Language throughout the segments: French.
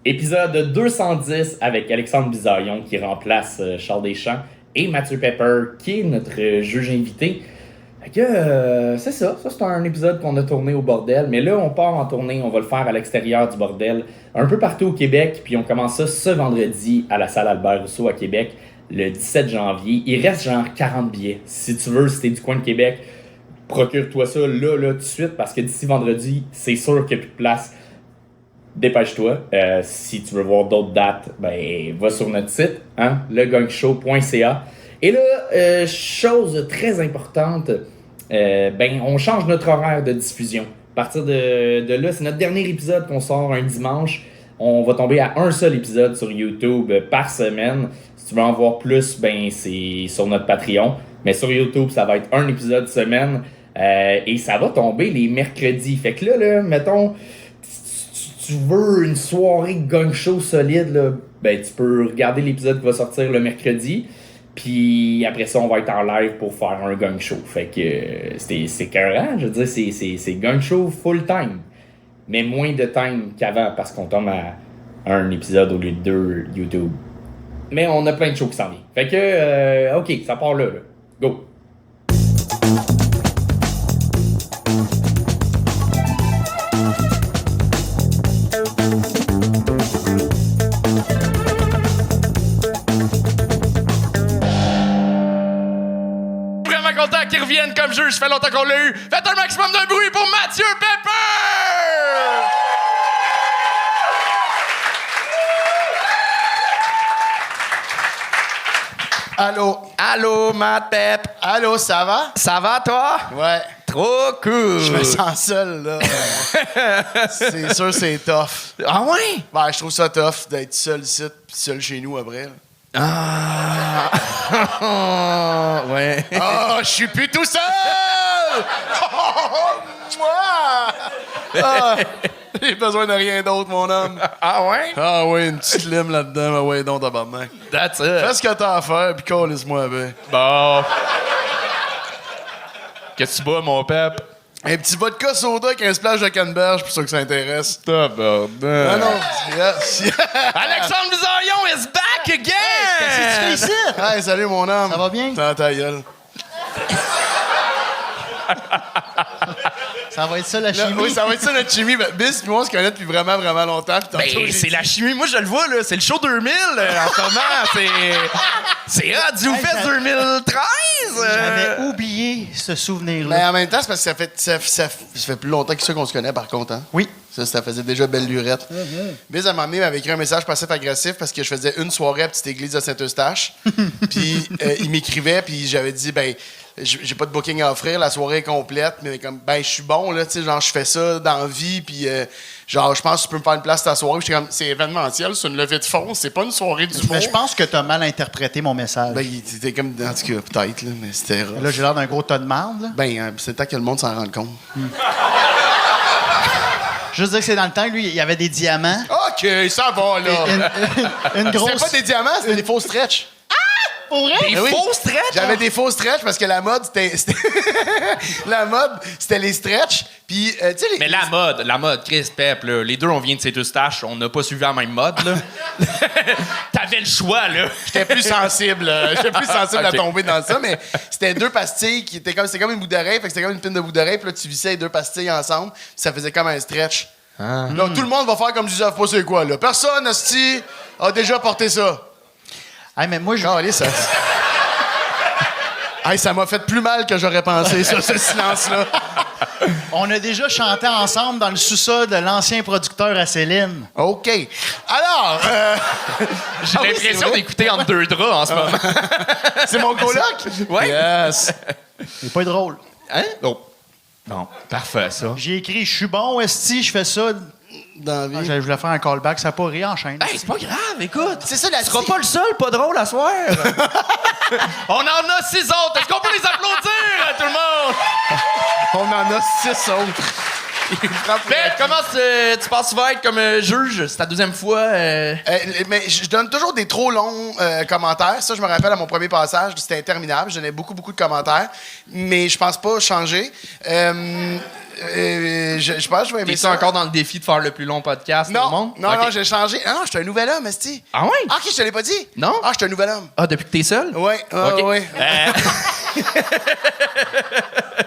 Épisode 210 avec Alexandre Bizarion qui remplace Charles Deschamps et Mathieu Pepper qui est notre juge invité. Fait que c'est ça. Ça, c'est un épisode qu'on a tourné au bordel. Mais là, on part en tournée. On va le faire à l'extérieur du bordel, un peu partout au Québec. Puis on commence ça ce vendredi à la salle Albert Rousseau à Québec, le 17 janvier. Il reste genre 40 billets. Si tu veux, si t'es du coin de Québec, procure-toi ça là, tout de suite, parce que d'ici vendredi, c'est sûr qu'il n'y a plus de place. Dépêche-toi. Si tu veux voir d'autres dates, ben va sur notre site, hein, legangshow.ca. Et là, chose très importante, on change notre horaire de diffusion. À partir de là, c'est notre dernier épisode qu'on sort un dimanche. On va tomber à un seul épisode sur YouTube par semaine. Si tu veux en voir plus, ben c'est sur notre Patreon. Mais sur YouTube, ça va être un épisode semaine. Et ça va tomber les mercredis. Fait que là mettons, si tu veux une soirée gang show solide, là, ben tu peux regarder l'épisode qui va sortir le mercredi. Puis après ça, on va être en live pour faire un gang show. Fait que c'est écœurant. Je veux dire, c'est gang show full time. Mais moins de time qu'avant parce qu'on tombe à un épisode au lieu de 2 YouTube. Mais on a plein de shows qui s'en viennent. Fait que, OK, ça part là. Go! Qui reviennent comme juge, ça fait longtemps qu'on l'a eu. Faites un maximum de bruit pour Mathieu Pepper! Allô, Matt Pep. Allô, ça va? Ça va, toi? Ouais. Trop cool! Je me sens seul, là. C'est sûr, c'est tough. Ah ouais? Ben, je trouve ça tough d'être seul ici puis seul chez nous après. Là. Ah! Ouais. Oh, je suis plus tout seul! Moi! Ah, j'ai besoin de rien d'autre, mon homme. Ah ouais? Ah oui, une petite lime là-dedans, mais ouais, donc, tabarnak. That's it. Fais ce que t'as à faire, puis calisse-moi ben. Bon. Qu'est-ce que tu bois, mon Pep? Un petit vodka soda avec un splash de canneberge, pour ceux que ça intéresse. Tabarnak. Non, yes. Alexandre Bizarion is back again! Qu'est-ce que tu fais ici? Hey, salut, mon homme. Ça va bien? T'as ta gueule. Ça va être ça, la chimie? Oui, ça va être ça, notre chimie. Bis puis moi, on se connaît depuis vraiment, vraiment longtemps. Ben, c'est la chimie. Moi, je le vois, là. C'est le show 2000, en ce moment. C'est Radio Fest 2013. J'avais oublié ce souvenir-là. Mais en même temps, c'est parce que ça fait plus longtemps que ça qu'on se connaît, par contre. Hein? Oui. Ça faisait déjà belle lurette. Biz, à un moment donné, il m'avait écrit un message passif-agressif parce que je faisais une soirée à Petite Église de Saint-Eustache. Puis il m'écrivait, puis j'avais dit, ben, j'ai pas de booking à offrir, la soirée est complète, mais comme, ben, je suis bon, là, tu sais, genre, je fais ça dans la vie, puis genre, je pense que tu peux me faire une place ta soirée. J'étais comme, c'est événementiel, c'est une levée de fonds, c'est pas une soirée du Mais je pense que t'as mal interprété mon message. Ben, c'était comme, en tout cas, peut-être, là, mais c'était rough. Là, j'ai l'air d'un gros tas de marde, là. Ben, c'est le temps que le monde s'en rende compte. Juste dire que c'est dans le temps, lui, il y avait des diamants. OK, ça va, là. Une grosse... C'était pas des diamants, c'était des faux stretch. Pour vrai? Des oui. faux stretch? J'avais des faux stretch parce que la mode, c'était la mode, c'était les stretch. Puis, tu sais, Mais la mode, Chris, Pep, là, les deux, on vient de Saint-Eustache, on n'a pas suivi la même mode, là. T'avais le choix, là. J'étais plus sensible. J'étais plus sensible Ok. à tomber dans ça, mais c'était deux pastilles qui étaient c'était comme une boucle d'oreille, fait que c'était comme une pine de boucle d'oreille, puis là, tu vissais les deux pastilles ensemble, puis ça faisait comme un stretch. Là, tout le monde va faire comme je disais pas c'est quoi, là. Personne, esti, a déjà porté ça. Hey, mais moi, je... Allez, ça. Hey, ça m'a fait plus mal que j'aurais pensé, ça, ce silence-là. On a déjà chanté ensemble dans le sous-sol de l'ancien producteur à Céline. OK. Alors, J'ai l'impression d'écouter entre deux draps en ce moment. c'est mon coloc? Ouais. Yes. C'est pas drôle. Hein? Oh. Bon, parfait, ça. J'ai écrit « Je suis bon, esti, je fais ça. » Dans la vie. Je voulais faire un callback, ça n'a pas ri, enchaîne. Hey, c'est pas grave, écoute. C'est ça, la Tu seras pas le seul, pas drôle à soir. On en a 6 autres. Est-ce qu'on peut les applaudir, tout le monde? On en a 6 autres. Ben, comment tu penses souvent être comme juge? C'est ta deuxième fois? Mais je donne toujours des trop longs commentaires. Ça, je me rappelle à mon premier passage, c'était interminable. Je donnais beaucoup de commentaires. Mais je pense pas changer. Je pense que je vais aimer T'es-tu ça. encore dans le défi de faire le plus long podcast au monde? Non, j'ai changé. Ah non, je suis un nouvel homme, esti. Ah ouais? Ah, OK, je te l'ai pas dit. Non? Ah, je suis un nouvel homme. Ah, depuis que t'es seul? Oui, OK. oui.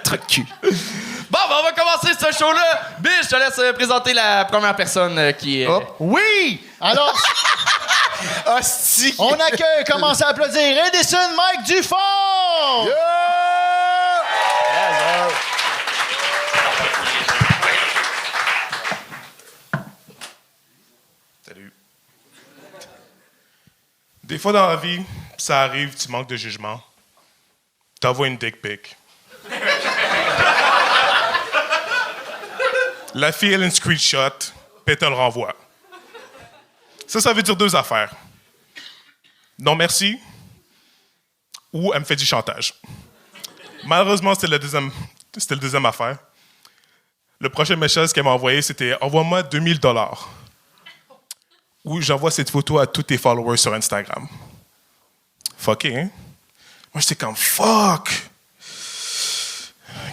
Truc de cul. Bon, ben, on va commencer ce show-là. Bill, je te laisse présenter la première personne qui est... Oui! Alors, Hostie. on accueille, commencez à applaudir Edison Mike Dufort! Salut. Des fois dans la vie, ça arrive, tu manques de jugement. T'envoies une dick pic. La fille, elle a une screenshot, puis elle te le renvoie. Ça veut dire deux affaires. Non merci, ou elle me fait du chantage. Malheureusement, c'était le deuxième affaire. Le prochain message qu'elle m'a envoyé, c'était « Envoie-moi 2000 $. » Ou j'envoie cette photo à tous tes followers sur Instagram. Fucké, hein? Moi, j'étais comme « Fuck! »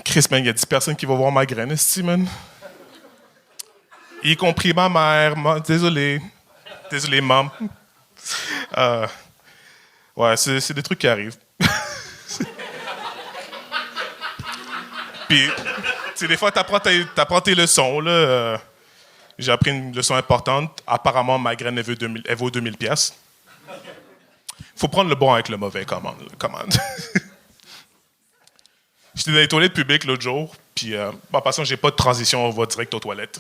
Chris, man, il y a 10 personnes qui vont voir ma graine, man. Y compris ma mère. Désolé. Désolé, maman. Ouais, c'est des trucs qui arrivent. Puis, tu sais, des fois, t'apprends tes leçons, là. J'ai appris une leçon importante. Apparemment, ma graine, elle vaut 2000 pièces. Faut prendre le bon avec le mauvais, commande. J'étais dans les toilettes publiques l'autre jour, puis, en passant, j'ai pas de transition, on va direct aux toilettes.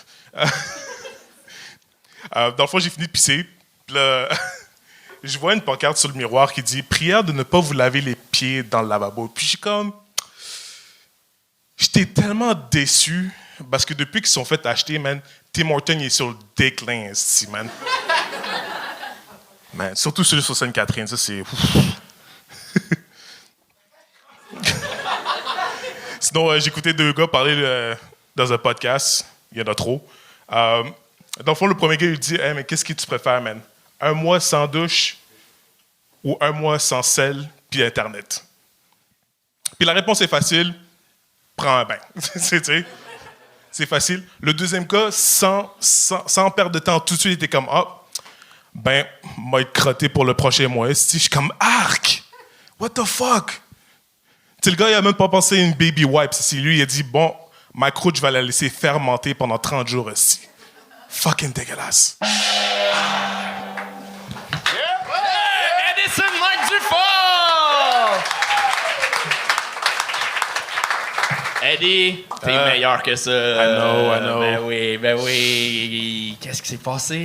Dans le fond, j'ai fini de pisser, puis là, je vois une pancarte sur le miroir qui dit « Prière de ne pas vous laver les pieds dans le lavabo ». Puis j'ai comme... J'étais tellement déçu, parce que depuis qu'ils se sont fait acheter, man, Tim Hortons est sur le déclin, ici, man. Man, surtout celui sur Sainte-Catherine, ça, c'est... Sinon, j'écoutais deux gars parler dans un podcast, il y en a trop. Dans le fond, le premier gars, il dit « Hey, mais qu'est-ce que tu préfères, man? Un mois sans douche ou un mois sans sel puis Internet? » Puis la réponse est facile. Prends un bain. C'est facile. Le deuxième cas, sans perdre de temps, tout de suite, il était comme « Ah, ben, m'a être crotté pour le prochain mois. » Je suis comme « Arc! What the fuck? » Tu sais, le gars, il a même pas pensé à une baby wipe. C'est lui, il a dit « Bon, ma croûte, je vais la laisser fermenter pendant 30 jours aussi. » Fucking dégueulasse. Edison Mike Dufort! Eddie, t'es meilleur que ça. I know. Ben oui. Qu'est-ce qui s'est passé?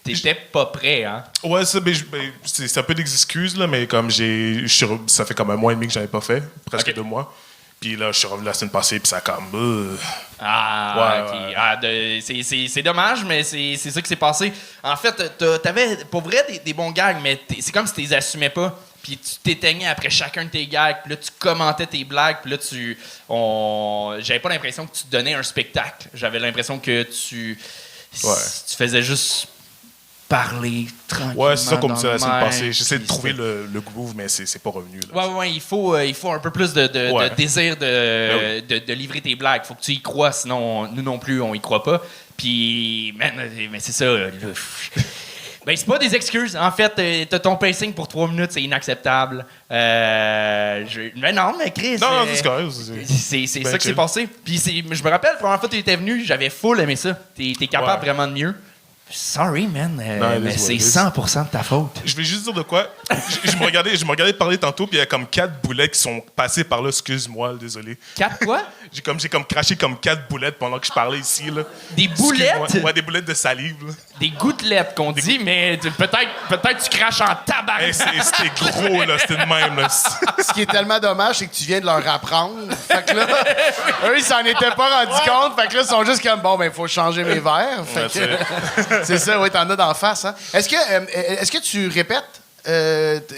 T'étais pas prêt, hein? Ouais, c'est un peu des excuses, là, mais comme ça fait comme un mois et demi que j'en ai pas fait, presque 2 mois. Puis là, je suis revenu la semaine passée, puis ça a comme... C'est dommage, mais c'est ça qui s'est passé. En fait, t'avais pour vrai des bons gags, mais c'est comme si tu les assumais pas. Puis tu t'éteignais après chacun de tes gags, puis là, tu commentais tes blagues, puis là, j'avais pas l'impression que tu te donnais un spectacle. J'avais l'impression que tu faisais juste parler tranquillement. Ouais, c'est ça comme ça la semaine mic, passée. J'essaie de trouver c'était- le groove, mais c'est pas revenu. Là. Ouais, il faut un peu plus de Ouais. désir Ben de livrer tes blagues. Faut que tu y crois, sinon nous non plus, on y croit pas. Puis, man, mais c'est ça. Là. Ben, c'est pas des excuses. En fait, t'as ton pacing pour 3 minutes, c'est inacceptable. Mais non, mais Chris. Non, c'est correct. C'est ça qui s'est passé. Puis je me rappelle, la première fois que tu étais venu, j'avais full aimé ça. T'es capable vraiment de mieux. Sorry, man, mais c'est 100% de ta faute. Je vais juste dire de quoi. Je me regardais parler tantôt, puis il y a comme 4 boulettes qui sont passées par là. Excuse-moi, désolé. 4 quoi? J'ai comme craché comme 4 boulettes pendant que je parlais ici. Là. Des boulettes? Excuse-moi. Ouais, des boulettes de salive. Là. Des gouttelettes qu'on dit, mais peut-être tu craches en tabac. Hey, c'était gros, là. C'était de même. Là. Ce qui est tellement dommage, c'est que tu viens de leur apprendre. Fait que là, eux, ils s'en étaient pas rendus compte. Fait que là, ils sont juste comme, bon, ben, il faut changer mes verres. Fait que, c'est ça, oui, t'en as d'en face. Hein. Est-ce que tu répètes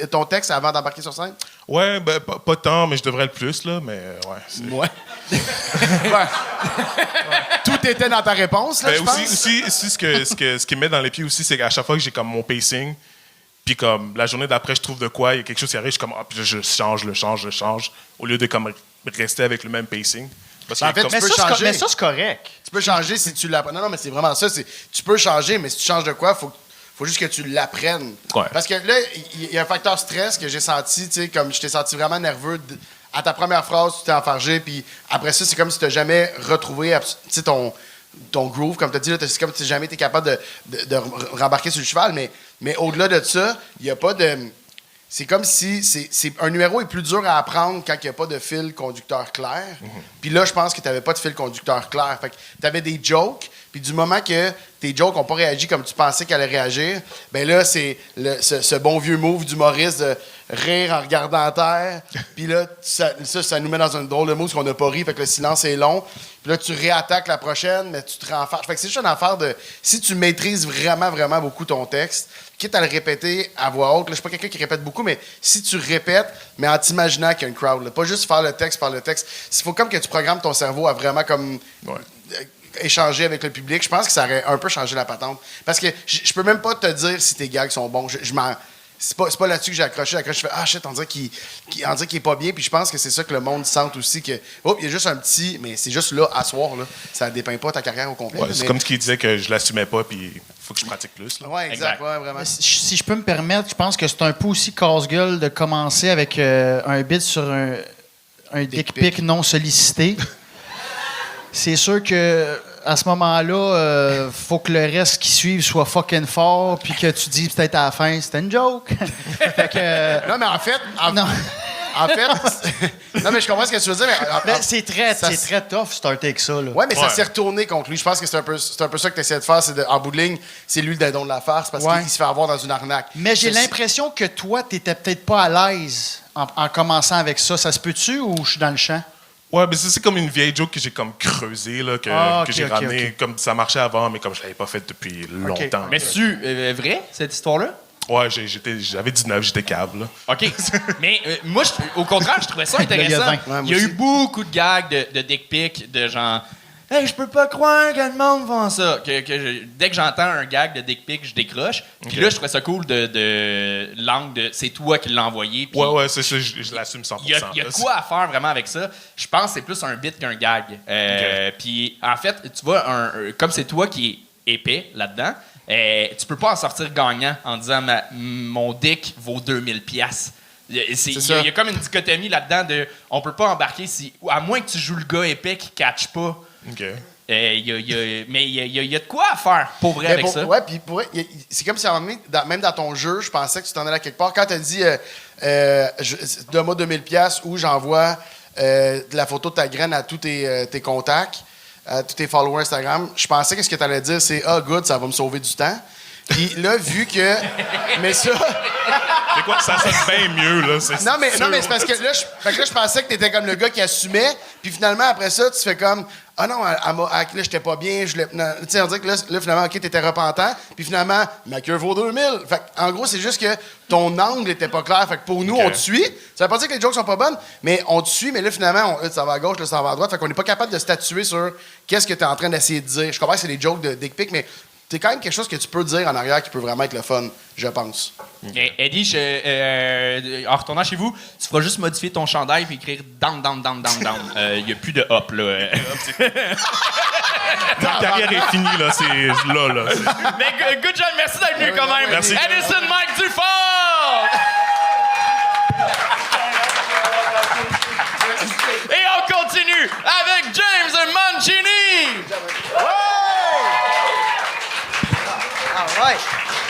ton texte avant d'embarquer sur scène? Ouais, ben, pas tant, mais je devrais le plus, là, mais ouais. Ouais. Ouais. Tout était dans ta réponse, là, Ben, je pense. aussi, ce qui me met dans les pieds aussi, c'est qu'à chaque fois que j'ai comme mon pacing, puis comme la journée d'après, je trouve de quoi, il y a quelque chose qui arrive, je suis comme, puis là, je change, au lieu de comme rester avec le même pacing. Parce que En fait, comme- tu peux changer. Mais ça, c'est correct. Tu peux changer si tu l'apprends. Non, mais c'est vraiment ça. Tu peux changer, mais si tu changes de quoi, faut juste que tu l'apprennes. Ouais. Parce que là, il y a un facteur stress que j'ai senti, tu sais, comme je t'ai senti vraiment nerveux. À ta première phrase, tu t'es enfargé, puis après ça, c'est comme si tu n'as jamais retrouvé tu sais, ton groove, comme tu as dit, là, c'est comme si tu n'as jamais été capable de rembarquer sur le cheval, mais au-delà de ça, il n'y a pas de... C'est comme si un numéro est plus dur à apprendre quand il n'y a pas de fil conducteur clair. Puis là, je pense que tu n'avais pas de fil conducteur clair. Fait que tu avais des jokes, puis du moment que tes jokes n'ont pas réagi comme tu pensais qu'elles allaient réagir, ben là, c'est ce bon vieux move d'humoriste de rire en regardant à terre. Puis là, ça nous met dans un drôle de move parce qu'on n'a pas ri, fait que le silence est long. Puis là, tu réattaques la prochaine, mais tu te renfarges. Fait que c'est juste une affaire de... Si tu maîtrises vraiment, vraiment beaucoup ton texte, quitte à le répéter à voix haute, là, je suis pas quelqu'un qui répète beaucoup, mais si tu répètes, mais en t'imaginant qu'il y a une crowd, là, pas juste faire le texte. Il faut comme que tu programmes ton cerveau à vraiment comme... échanger avec le public. Je pense que ça aurait un peu changé la patente. Parce que je peux même pas te dire si tes gags sont bons. C'est pas là-dessus que j'ai accroché. Je fais « Ah, shit, on dirait qu'il est pas bien. » Puis je pense que c'est ça que le monde sent aussi. Que il y a juste un petit... Mais c'est juste là, à soir. Là, ça dépeint pas ta carrière au complet. Ouais, c'est comme ce qu'il disait que je l'assumais pas, puis il faut que je pratique plus. Là. Oui, exact. Ouais, vraiment. Si je peux me permettre, je pense que c'est un peu aussi casse-gueule de commencer avec un bit sur un dick pic non sollicité. C'est sûr que à ce moment-là, faut que le reste qui suive soit fucking fort, puis que tu dis peut-être à la fin, c'était une joke. Fait que, Non, mais en fait... non. En fait... non, mais je comprends ce que tu veux dire, mais... Mais c'est très tough starter avec ça. Là. Oui, mais ça Ouais. s'est retourné contre lui. Je pense que c'est un peu ça que tu essaies de faire. En bout de ligne, c'est lui le dindon de la farce parce Ouais. qu'il se fait avoir dans une arnaque. Mais j'ai Ça, l'impression que toi, t'étais peut-être pas à l'aise en commençant avec ça. Ça se peut-tu ou je suis dans le champ? Ouais, mais c'est comme une vieille joke que j'ai comme creusée, là, que j'ai ok, ramenée. ok. Comme ça marchait avant, mais comme je l'avais pas fait depuis longtemps. Mais c'est-tu vrai, cette histoire-là? Ouais, j'avais 19, j'étais câble. Là. OK. Mais moi, au contraire, je trouvais ça intéressant. Là, il y a 20. Ouais, moi Il y a eu aussi. beaucoup de gags de dick pic, de genre « Hey, je peux pas croire que le monde fasse ça. » Dès que j'entends un gag de dick pic, je décroche. Puis là, je trouvais ça cool de l'angle de « C'est toi qui l'as envoyé. » Puis Ouais, c'est ça, je l'assume 100%. il y a de quoi à faire vraiment avec ça. Je pense que c'est plus un bit qu'un gag. Puis en fait, tu vois, comme c'est toi qui es épais là-dedans, tu peux pas en sortir gagnant en disant mon dick vaut 2000 pièces. Il y a comme une dichotomie là-dedans de on peut pas embarquer à moins que tu joues le gars épais qui catch pas. OK. Mais il y a de quoi à faire pour vrai Mais avec ça. Ouais, puis pour vrai, c'est comme si à un moment donné, même dans ton jeu, je pensais que tu t'en allais quelque part. Quand tu as dit donne-moi 2000$ ou j'envoie de la photo de ta graine à tous tes contacts, à tous tes followers Instagram, je pensais que ce que tu allais dire, c'est ah, good, ça va me sauver du temps. Puis là, vu que. Mais ça. C'est quoi? Ça sonne bien mieux, là. Non, mais c'est parce que là, je pensais que t'étais comme le gars qui assumait. Puis finalement, après ça, tu fais comme ah non, là, j'étais pas bien. Tu sais, on dirait que là, finalement, OK, t'étais repentant. Puis finalement, ma queue vaut 2000. Fait en gros, c'est juste que ton angle était pas clair. Fait que pour nous, OK. on te suit. Ça veut pas dire que les jokes sont pas bonnes, mais on te suit. Mais là, finalement, ça va à gauche, là, ça va à droite. Fait qu'on n'est pas capable de statuer sur qu'est-ce que t'es en train d'essayer de dire. Je comprends que c'est des jokes de dick pic, mais c'est quand même quelque chose que tu peux dire en arrière qui peut vraiment être le fun, je pense. Eddie, en retournant chez vous, tu feras juste modifier ton chandail et écrire down, down, down, down, down. Il n'y a plus de hop, là. Ta carrière est finie, là. C'est là. Mais good job, merci d'être venu quand même. Merci. Edison Mike Dufort! Et on continue avec James Mancini! Ouais.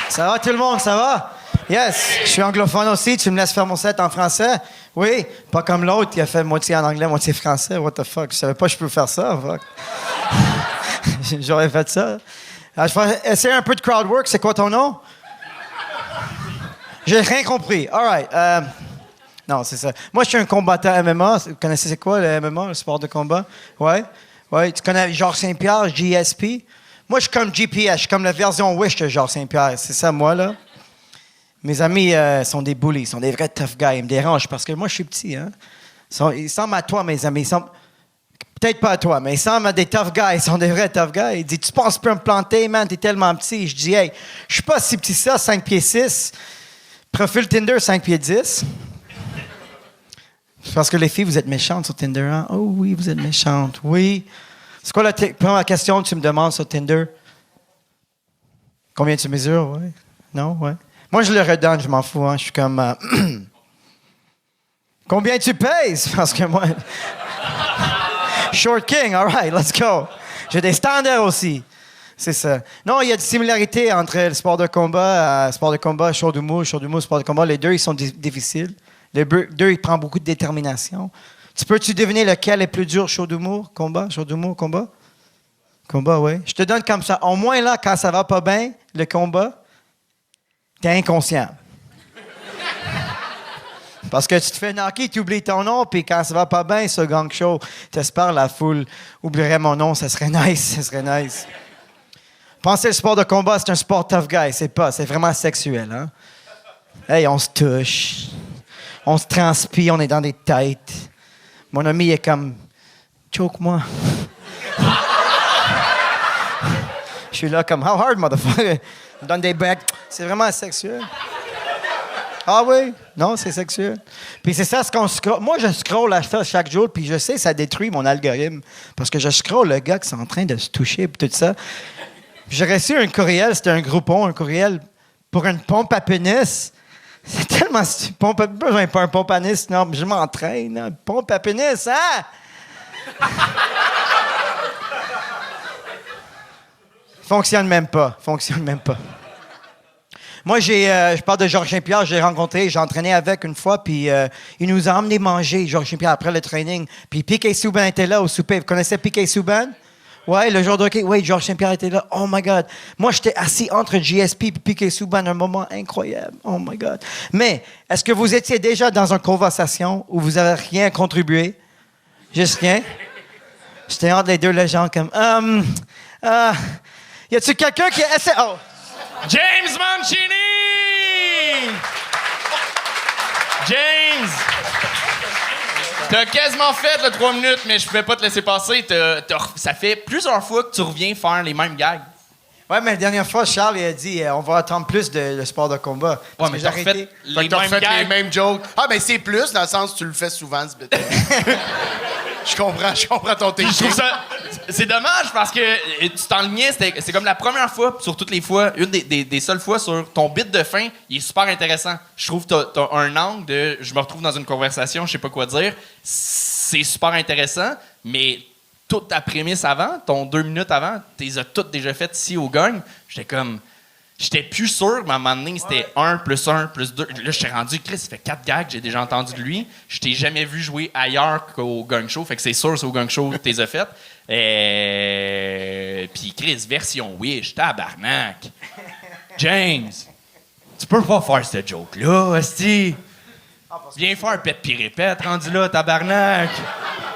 Ça va tout le monde, ça va? Yes, je suis anglophone aussi, tu me laisses faire mon set en français? Oui, pas comme l'autre qui a fait moitié en anglais, moitié français. What the fuck? Je savais pas que je peux faire ça. Fuck. J'aurais fait ça. Je vais essayer un peu de crowd work. C'est quoi ton nom? J'ai rien compris. All right. Non, c'est ça. Moi, je suis un combattant MMA. Vous connaissez c'est quoi le MMA, le sport de combat? Ouais. Ouais. Tu connais Georges Saint-Pierre, GSP? Moi, je suis comme GPS. Je suis comme la version Wish de Georges Saint-Pierre. C'est ça, moi, là. Mes amis sont des bullies, sont des vrais tough guys. Ils me dérangent parce que moi, je suis petit. Hein? Ils semblent à toi, mes amis. Peut-être pas à toi, mais ils semblent à des tough guys. Ils sont des vrais tough guys. Ils disent, tu penses tu peux me planter, man? T'es tellement petit. Je dis, hey, je suis pas si petit ça, 5 pieds 6. Profil Tinder, 5 pieds 10. Parce que les filles, vous êtes méchantes sur Tinder, hein? Oh oui, vous êtes méchantes. Oui. C'est quoi la première question que tu me demandes sur Tinder? Combien tu mesures? Oui. Non? Ouais. Moi, je le redonne, je m'en fous. Hein? Je suis comme... Combien tu pèses? Parce que moi... Short King, all right, let's go. J'ai des standards aussi. C'est ça. Non, il y a des similarités entre le sport de combat, show d'humour, sport de combat. Les deux, ils sont difficiles. Les deux, ils prennent beaucoup de détermination. Tu peux-tu deviner lequel est plus dur, show d'humour, combat? Combat, oui. Je te donne comme ça. Au moins, là, quand ça va pas bien, le combat, t'es inconscient. Parce que tu te fais knocker, tu oublies ton nom, puis quand ça va pas bien, ce gang show, t'espères la foule oublierait mon nom, ça serait nice. Pensez le sport de combat, c'est un sport tough guy, c'est vraiment sexuel, hein? Hey, on se touche, on se transpire, on est dans des têtes. Mon ami est comme, choke-moi. Je suis là comme, how hard, motherfucker? Il me donne des becs. C'est vraiment sexuel. Ah oui? Non, c'est sexuel. Puis c'est ça ce qu'on scroll. Moi, je scroll à ça chaque jour, puis je sais ça détruit mon algorithme. Parce que je scroll le gars qui est en train de se toucher, puis tout ça. Puis j'ai reçu un courriel, c'était un courriel pour une pompe à pénis. C'est tellement stupide. Besoin pas un pompe à pénis, non, je m'entraîne. Hein? Pompe à pénis, hein? Fonctionne même pas. Moi, je parle de Georges Saint-Pierre, j'ai rencontré, j'ai entraîné avec une fois, puis il nous a emmené manger, Georges Saint-Pierre, après le training. Puis Piquet Souban était là au souper. Vous connaissez Piquet Souban? Ouais, le jour de hockey. Oui, Georges Saint-Pierre était là. Oh my God. Moi, j'étais assis entre GSP et Piquet Souban, un moment incroyable. Oh my God. Mais, est-ce que vous étiez déjà dans une conversation où vous n'avez rien contribué? Juste rien? J'étais entre les deux légendes comme... y a-tu quelqu'un qui essaie... Oh! James Mancini! James! T'as quasiment fait le 3 minutes, mais je pouvais pas te laisser passer. Ça fait plusieurs fois que tu reviens faire les mêmes gags. Ouais, mais la dernière fois, Charles il a dit on va attendre plus de sport de combat. Ouais, mais t'as refait les mêmes jokes. Ah, ben c'est plus, dans le sens où tu le fais souvent, ce bit. Je comprends ton technique. Je trouve ça... C'est dommage parce que tu t'enlignais, c'est comme la première fois, sur toutes les fois, une des seules fois sur ton bit de fin, il est super intéressant. Je trouve que t'as un angle de je me retrouve dans une conversation, je sais pas quoi dire. C'est super intéressant, mais toute ta prémisse avant, ton 2 minutes avant, tu les as toutes déjà faites ici au Gang. J'étais plus sûr, mais à un moment donné, c'était 1 plus 1 plus 2. Là, je t'ai rendu, Chris, ça fait 4 gags, j'ai déjà entendu de lui. Je t'ai jamais vu jouer ailleurs qu'au Gang Show. Fait que c'est sûr, c'est au Gang Show que tu les as faites. Puis, Chris, version Wish, tabarnak. James, tu peux pas faire cette joke-là, esti. Viens faire pète pis répète, rendu là, tabarnak.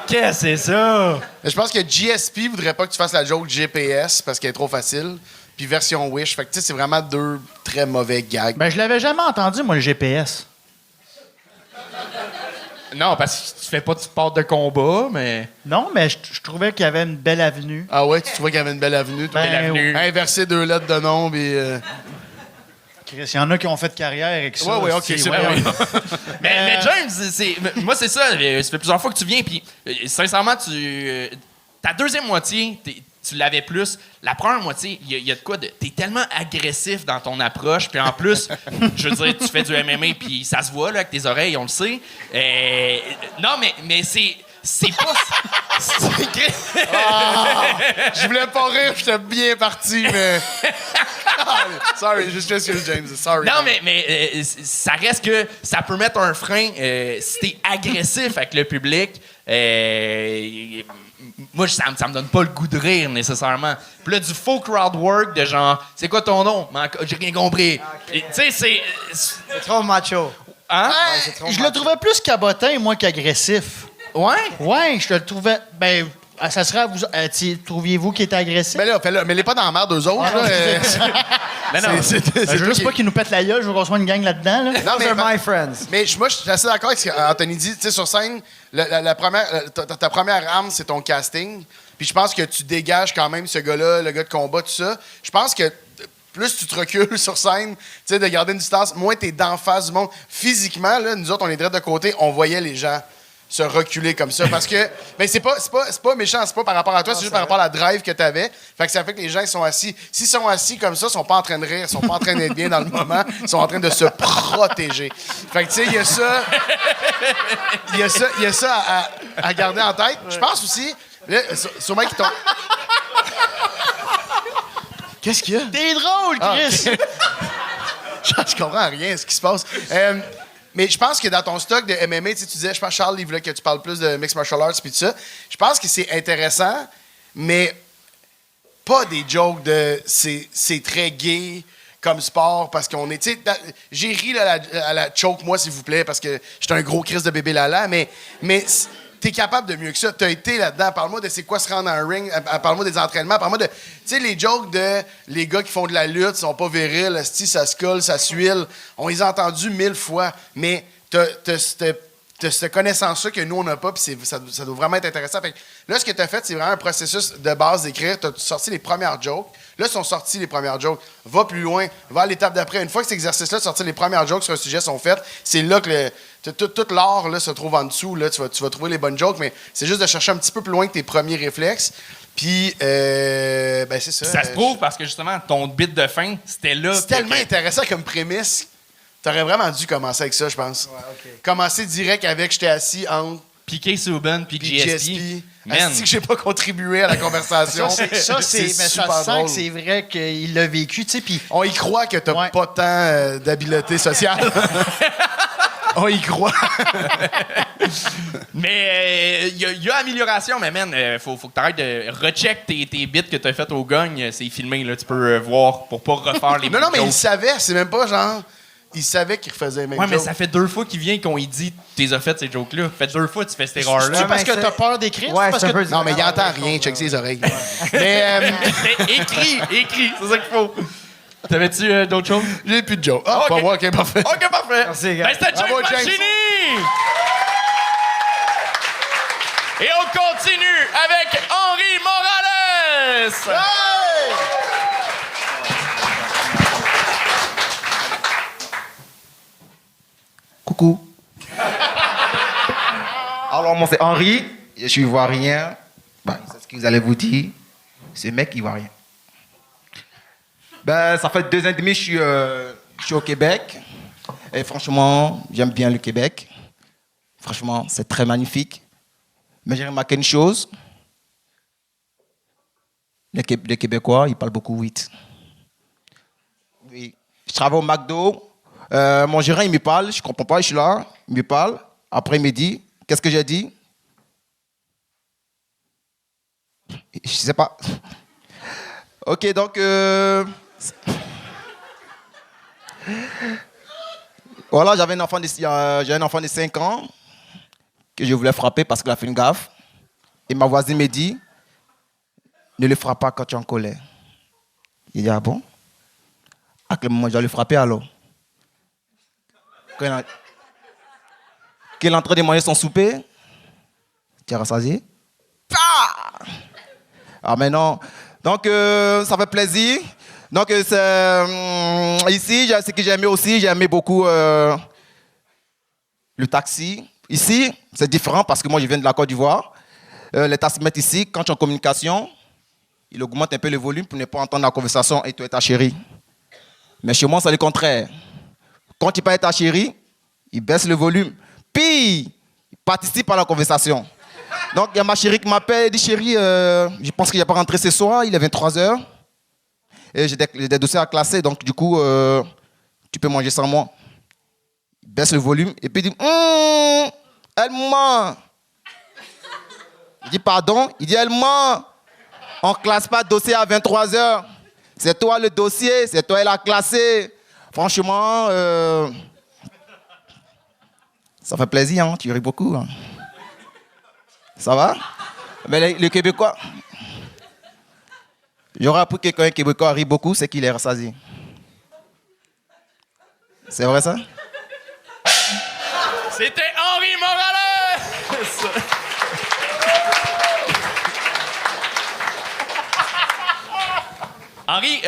Qu'est-ce que c'est ça? Je pense que GSP voudrait pas que tu fasses la joke GPS parce qu'elle est trop facile. Puis version Wish. Fait que, tu sais, c'est vraiment 2 très mauvais gags. Ben, je l'avais jamais entendu, moi, le GPS. Non, parce que tu fais pas de sport de combat, mais... Non, mais je trouvais qu'il y avait une belle avenue. Ah ouais, tu trouvais qu'il y avait une belle avenue, toi? Ben, Belle avenue. Inverser 2 lettres de nom, puis... Chris, il y en a qui ont fait carrière avec ça. Ouais, OK, c'est ouais, bon. ouais. mais James, moi, c'est ça. Ça fait plusieurs fois que tu viens, puis sincèrement, ta deuxième moitié, tu l'avais plus. La première moitié, il y a de quoi de... T'es tellement agressif dans ton approche, puis en plus, je veux dire, tu fais du MMA, puis ça se voit là, avec tes oreilles, on le sait. Non, mais c'est pas... Je voulais pas rire, j'étais bien parti, mais... Sorry, je suis excuse, James. Sorry. Non, mais ça reste que ça peut mettre un frein si t'es agressif avec le public. Moi, ça me donne pas le goût de rire, nécessairement. Puis là, du faux crowd work de genre, c'est quoi ton nom? J'ai rien compris. Tu sais, C'est trop macho. Hein? Je le trouvais plus cabotin, moi, qu'agressif. Ouais? Ouais, je le trouvais... Ben, Ça serait à vous. Trouviez-vous qu'il était agressif? Mais là, mais les pas dans la merde, eux autres. Ah, non, là, Mais non. Je veux juste pas qu'il nous pète la gueule, je veux qu'on soit une gang là-dedans. Là. Non, Those are my friends. Mais moi, je suis assez d'accord avec ce qu'Anthony dit. Tu sais, sur scène, ta première arme, c'est ton casting. Puis je pense que tu dégages quand même ce gars-là, le gars de combat, tout ça. Je pense que plus tu te recules sur scène, tu sais, de garder une distance, moins t'es d'en face du monde. Physiquement, là, nous autres, on est direct de côté, on voyait les gens se reculer comme ça. Parce que, ben, c'est pas méchant, c'est pas par rapport à toi, c'est juste par rapport à la drive que t'avais. Fait que ça fait que les gens, ils sont assis. S'ils sont assis comme ça, ils sont pas en train de rire, ils sont pas en train d'être bien dans le moment, ils sont en train de se protéger. Fait que, tu sais, il y a ça. Il y a ça à garder en tête. Je pense aussi, là, sûrement qu'ils t'ont. Qu'est-ce qu'il y a? T'es drôle, Chris! Je comprends rien à ce qui se passe. Mais je pense que dans ton stock de MMA, tu disais, je pense, Charles, livre là, que tu parles plus de mixed martial arts et tout ça. Je pense que c'est intéressant, mais pas des jokes de c'est très gay comme sport parce qu'on est. J'ai ri là, à la choke, moi, s'il vous plaît, parce que j'étais un gros Chris de bébé Lala, mais t'es capable de mieux que ça. T'as été là-dedans. Parle-moi de c'est quoi se rendre dans un ring. Parle-moi des entraînements. Parle-moi de. Tu sais, les jokes de les gars qui font de la lutte, sont pas virils, asti, ça se colle, ça s'huile. On les a entendus 1000 fois. Mais t'as cette connaissance-là que nous, on n'a pas, puis ça doit vraiment être intéressant. Fait que là, ce que t'as fait, c'est vraiment un processus de base d'écrire. T'as sorti les premières jokes. Là, sont sorties les premières jokes. Va plus loin. Va à l'étape d'après. Une fois que cet exercice-là, de sortir les premières jokes sur un sujet sont faites, c'est là que tout l'art là, se trouve en dessous. Là, tu vas trouver les bonnes jokes, mais c'est juste de chercher un petit peu plus loin que tes premiers réflexes. Puis, ben c'est ça. Ça se trouve parce que justement, ton bit de fin, c'était là. C'est tellement intéressant comme prémisse. T'aurais vraiment dû commencer avec ça, je pense. Ouais, OK. Commencer direct avec j'étais assis entre Piqué Subban puis GSP. Man. Asti que j'ai pas contribué à la conversation. Mais ça super sent drôle. que c'est vrai qu'il l'a vécu, tu sais, puis... On y croit que t'as Ouais. pas tant d'habileté sociale. On y croit. Mais il y a amélioration, mais man, faut que t'arrêtes de recheck tes bits que t'as fait au gagne. C'est filmé, là, tu peux voir pour pas refaire les Non, mais jokes. il savait. C'est même pas genre... Il savait qu'il refaisait les mêmes Ouais, mais jokes. ça fait 2 fois qu'il vient qu'on lui dit t'es as fait ces jokes-là. Fait 2 fois tu fais cette C'est erreur-là. parce mais que c'est- t'as peur d'écrire? Ouais, parce c'est un que... peu... Non, mais il entend rien. Check ses oreilles. Mais Mais écrit, c'est ça qu'il faut. T'avais-tu d'autres choses? j'ai plus de jokes. Ah, Ok. pas moi. OK, parfait. Ok, parfait. Merci, gars. Ben, c'était James Bravo, James. Machini! Et on continue avec Henri Morales! Coucou. Alors, moi, c'est Henri. Je suis ivoirien. Ben, c'est ce que vous allez vous dire. Ce mec ivoirien. Ben, ça fait 2 ans et demi que je suis au Québec. Et franchement, j'aime bien le Québec. Franchement, c'est très magnifique. Mais j'ai remarqué une chose. Les Québécois, ils parlent beaucoup vite. Oui. Je travaille au McDo. Mon gérant, il me parle. Je ne comprends pas, je suis là. Il me parle. Après, il me dit, qu'est-ce que j'ai dit? Je ne sais pas. OK, donc... Voilà, j'ai un enfant de 5 ans que je voulais frapper parce qu'il a fait une gaffe. Et ma voisine me dit, ne le frappe pas quand tu es en colère. Il dit, ah bon? À quel moment je dois le frapper alors? Quand il est en train de manger son souper, tu es rassasié? Ah mais non. Donc ça fait plaisir. Donc ici, ce que j'ai aimé aussi, j'ai aimé beaucoup le taxi. Ici, c'est différent parce que moi je viens de la Côte d'Ivoire. Les taximètres ici, quand tu es en communication, il augmente un peu le volume pour ne pas entendre la conversation et toi et ta chérie. Mais chez moi, c'est le contraire. Quand tu parles à ta chérie, il baisse le volume. Puis, il participe à la conversation. Donc, il y a ma chérie qui m'appelle et dit, chérie, je pense qu'il n'est pas rentré ce soir, il est 23h. Et j'ai des dossiers à classer, donc du coup, tu peux manger sans moi. Il baisse le volume et puis il dit, elle ment. Il dit, pardon? Il dit, elle ment. On ne classe pas de dossier à 23h. C'est toi le dossier, c'est toi elle a classé. Franchement, ça fait plaisir, hein? Tu ris beaucoup. Hein? Ça va? Mais les Québécois... J'aurais appris que quand un Québécois rit beaucoup, c'est qu'il est rassasié. C'est vrai ça? C'était Henri Morales! Henri,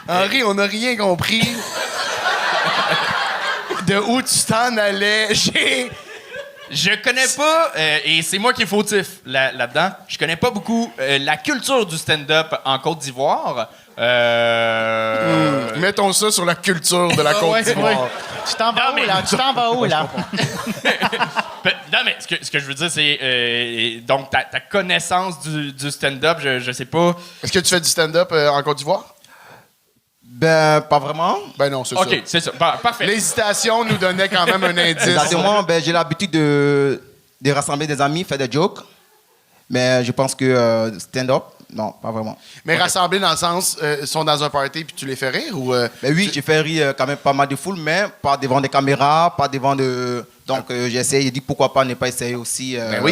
Henri, on n'a rien compris de où tu t'en allais. je connais pas, et c'est moi qui est fautif là-dedans, je connais pas beaucoup la culture du stand-up en Côte d'Ivoire. Mettons ça sur la culture de la Côte d'Ivoire. Tu t'en vas où, là? Tu t'en vas où, là? Non, mais ce que je veux dire, c'est... donc, ta connaissance du stand-up, je sais pas... Est-ce que tu fais du stand-up en Côte d'Ivoire? Ben, pas vraiment. Ben non, c'est ça. OK, c'est ça. Parfait. L'hésitation nous donnait quand même un indice. Exactement. Ben, j'ai l'habitude de rassembler des amis, faire des jokes. Mais je pense que stand-up, non, pas vraiment. Mais rassemblés dans le sens, ils sont dans un party puis tu les fais rire ou... Mais oui, j'ai fait rire quand même pas mal de foule, mais pas devant des caméras, pas devant de... Donc, j'ai essayé, j'ai dit pourquoi pas ne pas essayer aussi Ben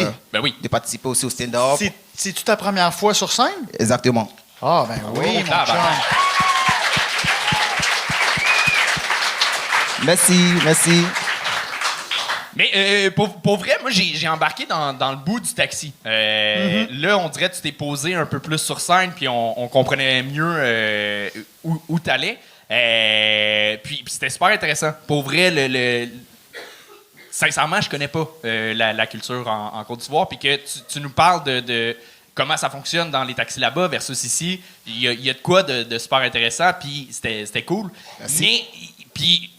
oui. de participer aussi au stand-up. C'est-tu ta première fois sur scène? Exactement. Ah, ben oui, mon chum. Merci. Mais pour vrai, moi, j'ai embarqué dans le bout du taxi. Là, on dirait que tu t'es posé un peu plus sur scène, puis on comprenait mieux où t'allais. Puis c'était super intéressant. Pour vrai, sincèrement, je connais pas la culture en Côte d'Ivoire, puis que tu nous parles de comment ça fonctionne dans les taxis là-bas versus ici. Il y a de quoi de super intéressant, puis c'était cool. Mais, puis...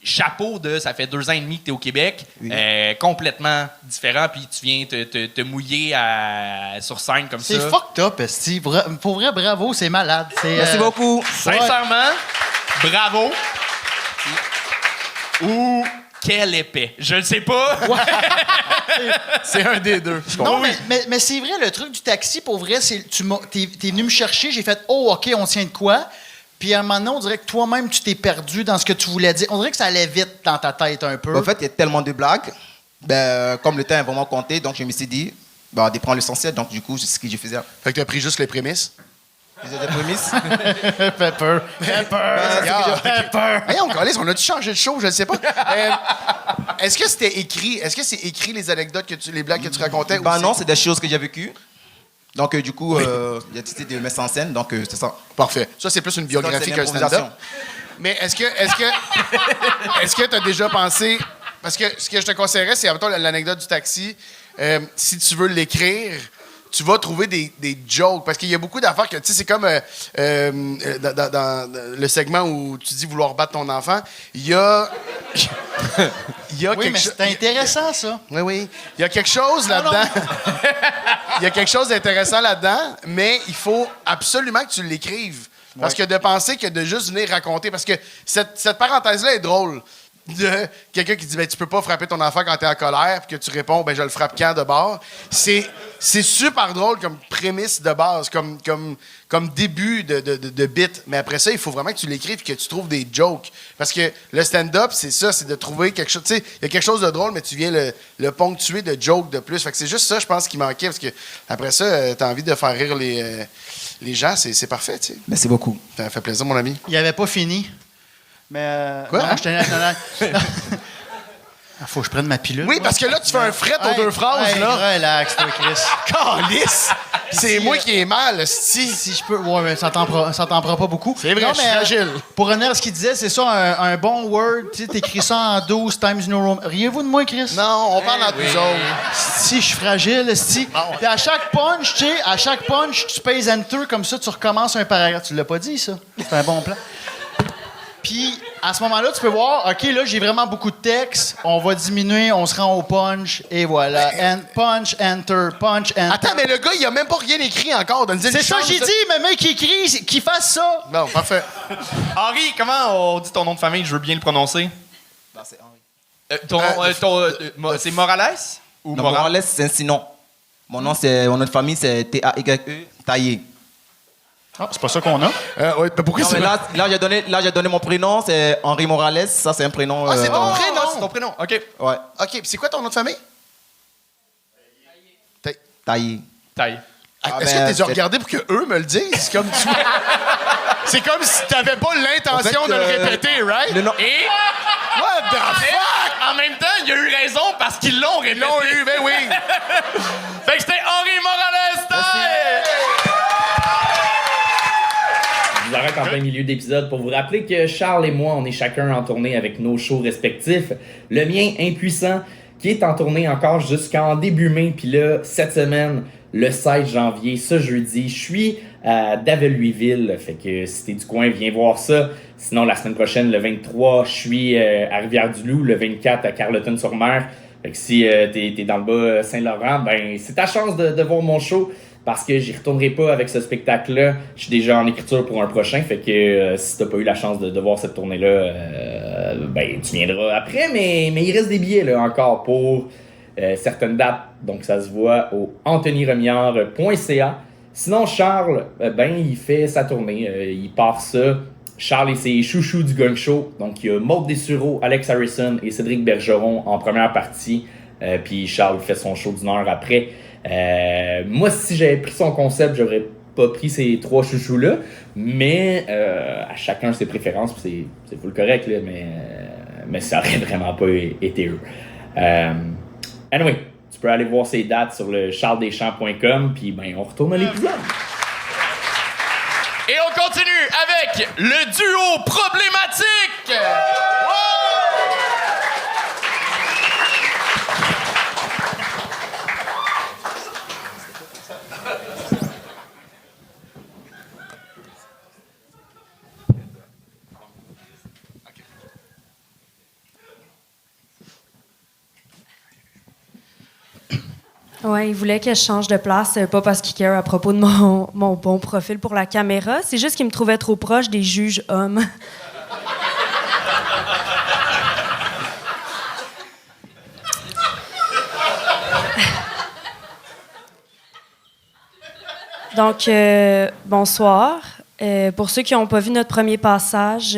Chapeau ça fait 2 ans et demi que tu es au Québec, Oui. complètement différent, puis tu viens te mouiller sur scène comme ça. C'est fucked up, esti. Pour vrai, bravo, c'est malade. Merci beaucoup. Sincèrement, bravo. Ou quel épais. Je ne sais pas. C'est un des deux. Non, mais c'est vrai, le truc du taxi, pour vrai, c'est t'es venu me chercher, j'ai fait « Oh, OK, on tient de quoi? » Puis à un moment donné, on dirait que toi-même, tu t'es perdu dans ce que tu voulais dire. On dirait que ça allait vite dans ta tête un peu. En fait, il y a tellement de blagues. Ben, comme le temps est vraiment compté, donc je me suis dit, de prendre l'essentiel. Donc, du coup, c'est ce que je faisais. Fait que tu as pris juste les prémices. J'ai des prémices. Pepper. Hey, on a-tu changé de show? Je ne sais pas. Est-ce que c'était écrit? Est-ce que c'est écrit les anecdotes, les blagues que tu racontais? Ben non, c'est des choses que j'ai vécues. Donc, du coup, il y a décidé de mettre en scène, donc c'est ça. Parfait. Ça, c'est plus une biographie Donc, qu'un c'est stand-up. l'improvisation. Mais est-ce que tu as déjà pensé... Parce que ce que je te conseillerais, c'est, admettons, l'anecdote du taxi. Si tu veux l'écrire, tu vas trouver des jokes. Parce qu'il y a beaucoup d'affaires que, tu sais, c'est comme dans le segment où tu dis vouloir battre ton enfant. Il y a Oui, mais c'est intéressant, ça. Oui. Il y a quelque chose là-dedans. Il y a quelque chose d'intéressant là-dedans, mais il faut absolument que tu l'écrives. Parce que de penser que de juste venir raconter... Parce que cette parenthèse-là est drôle. De quelqu'un qui dit ben, tu peux pas frapper ton enfant quand t'es en colère, puis que tu réponds ben je le frappe quand de bord. C'est super drôle comme prémisse de base, comme début de bit. Mais après ça, il faut vraiment que tu l'écrives et que tu trouves des jokes. Parce que le stand-up, c'est ça, c'est de trouver quelque chose. Tu sais, il y a quelque chose de drôle, mais tu viens le ponctuer de jokes de plus. Fait que c'est juste ça, je pense, qui manquait. Parce que après ça, t'as envie de faire rire les gens, c'est parfait, tu sais. Merci beaucoup. Ça fait plaisir, mon ami. Il avait pas fini. Mais. Quoi? Non, je tenais. Faut que je prenne ma pilule. Oui, parce que là, tu fais un fret aux 2 phrases, hey, là. Relax, toi, Chris. Calice! C'est moi qui ai mal, si. Si je peux. Ouais, mais ça t'en prend pas beaucoup. C'est vrai, je suis fragile. Pour revenir à ce qu'il disait, c'est ça, un bon Word. Tu sais, t'écris ça en 12 Times New Roman. Riez-vous de moi, Chris? Non, on parle entre nous autres. Si je suis fragile, si. Puis à chaque punch, tu pèses Enter, comme ça, tu recommences un paragraphe. Tu l'as pas dit, ça? C'est un bon plan. Puis, à ce moment-là, tu peux voir, OK, là, j'ai vraiment beaucoup de texte. On va diminuer, on se rend au punch, et voilà. Punch, enter, punch, enter. Attends, mais le gars, il a même pas rien écrit encore. C'est ça que j'ai dit, mais mec qui écrit, qu'il fasse ça. Non, parfait. Henri, comment on dit ton nom de famille? Je veux bien le prononcer. C'est Henri. C'est Morales? Ou Non, Morales, c'est un sinon. Mon nom de famille, c'est T-A-Y-E, Taillé. Ah, c'est pas ça qu'on a. Ouais, pourquoi Non, c'est mais là, j'ai donné mon prénom, c'est Henri Morales. Ça, c'est un prénom. Ah, c'est ton prénom? C'est ton prénom. OK. Ouais. OK, puis c'est quoi ton nom de famille? Taillé. Taille. Ah, Est-ce ben, que tu as c'est- regardé pour qu'eux me le disent? C'est comme, c'est comme si t'avais pas l'intention En fait, de le répéter, right? le nom- Et What the fuck? en même temps, il a eu raison parce qu'ils l'ont répété. Ils l'ont eu, ben oui. Fait que c'était Henri Morales style! Je vous arrête en plein milieu d'épisode pour vous rappeler que Charles et moi, on est chacun en tournée avec nos shows respectifs. Le mien, Impuissant, qui est en tournée encore jusqu'en début mai. Puis là, cette semaine, le 16 janvier, ce jeudi, je suis à Daveluiville. Fait que si t'es du coin, viens voir ça. Sinon, la semaine prochaine, le 23, je suis à Rivière-du-Loup. Le 24, à Carleton-sur-Mer. Fait que si t'es dans le bas Saint-Laurent, ben c'est ta chance de voir mon show. Parce que j'y retournerai pas avec ce spectacle-là. Je suis déjà en écriture pour un prochain. Fait que si t'as pas eu la chance de voir cette tournée-là, ben tu viendras après. Mais il reste des billets là encore pour certaines dates. Donc ça se voit au anthonyremillard.ca. Sinon, Charles, ben il fait sa tournée. Il part ça. Charles et ses chouchous du Gang Show. Donc il y a Maud Dessureau, Alex Harrison et Cédric Bergeron en première partie. Puis Charles fait son show d'une heure après. Moi, si j'avais pris son concept, j'aurais pas pris ces trois chouchous-là, mais à chacun ses préférences, puis c'est full correct, là, mais ça aurait vraiment pas été eux. Anyway, tu peux aller voir ces dates sur le charlesdeschamps.com, puis ben, on retourne à l'épisode. Et on continue avec le duo problématique! Ouais, il voulait que je change de place, pas parce qu'il care à propos de mon bon profil pour la caméra. C'est juste qu'il me trouvait trop proche des juges hommes. Donc, bonsoir. Pour ceux qui n'ont pas vu notre premier passage,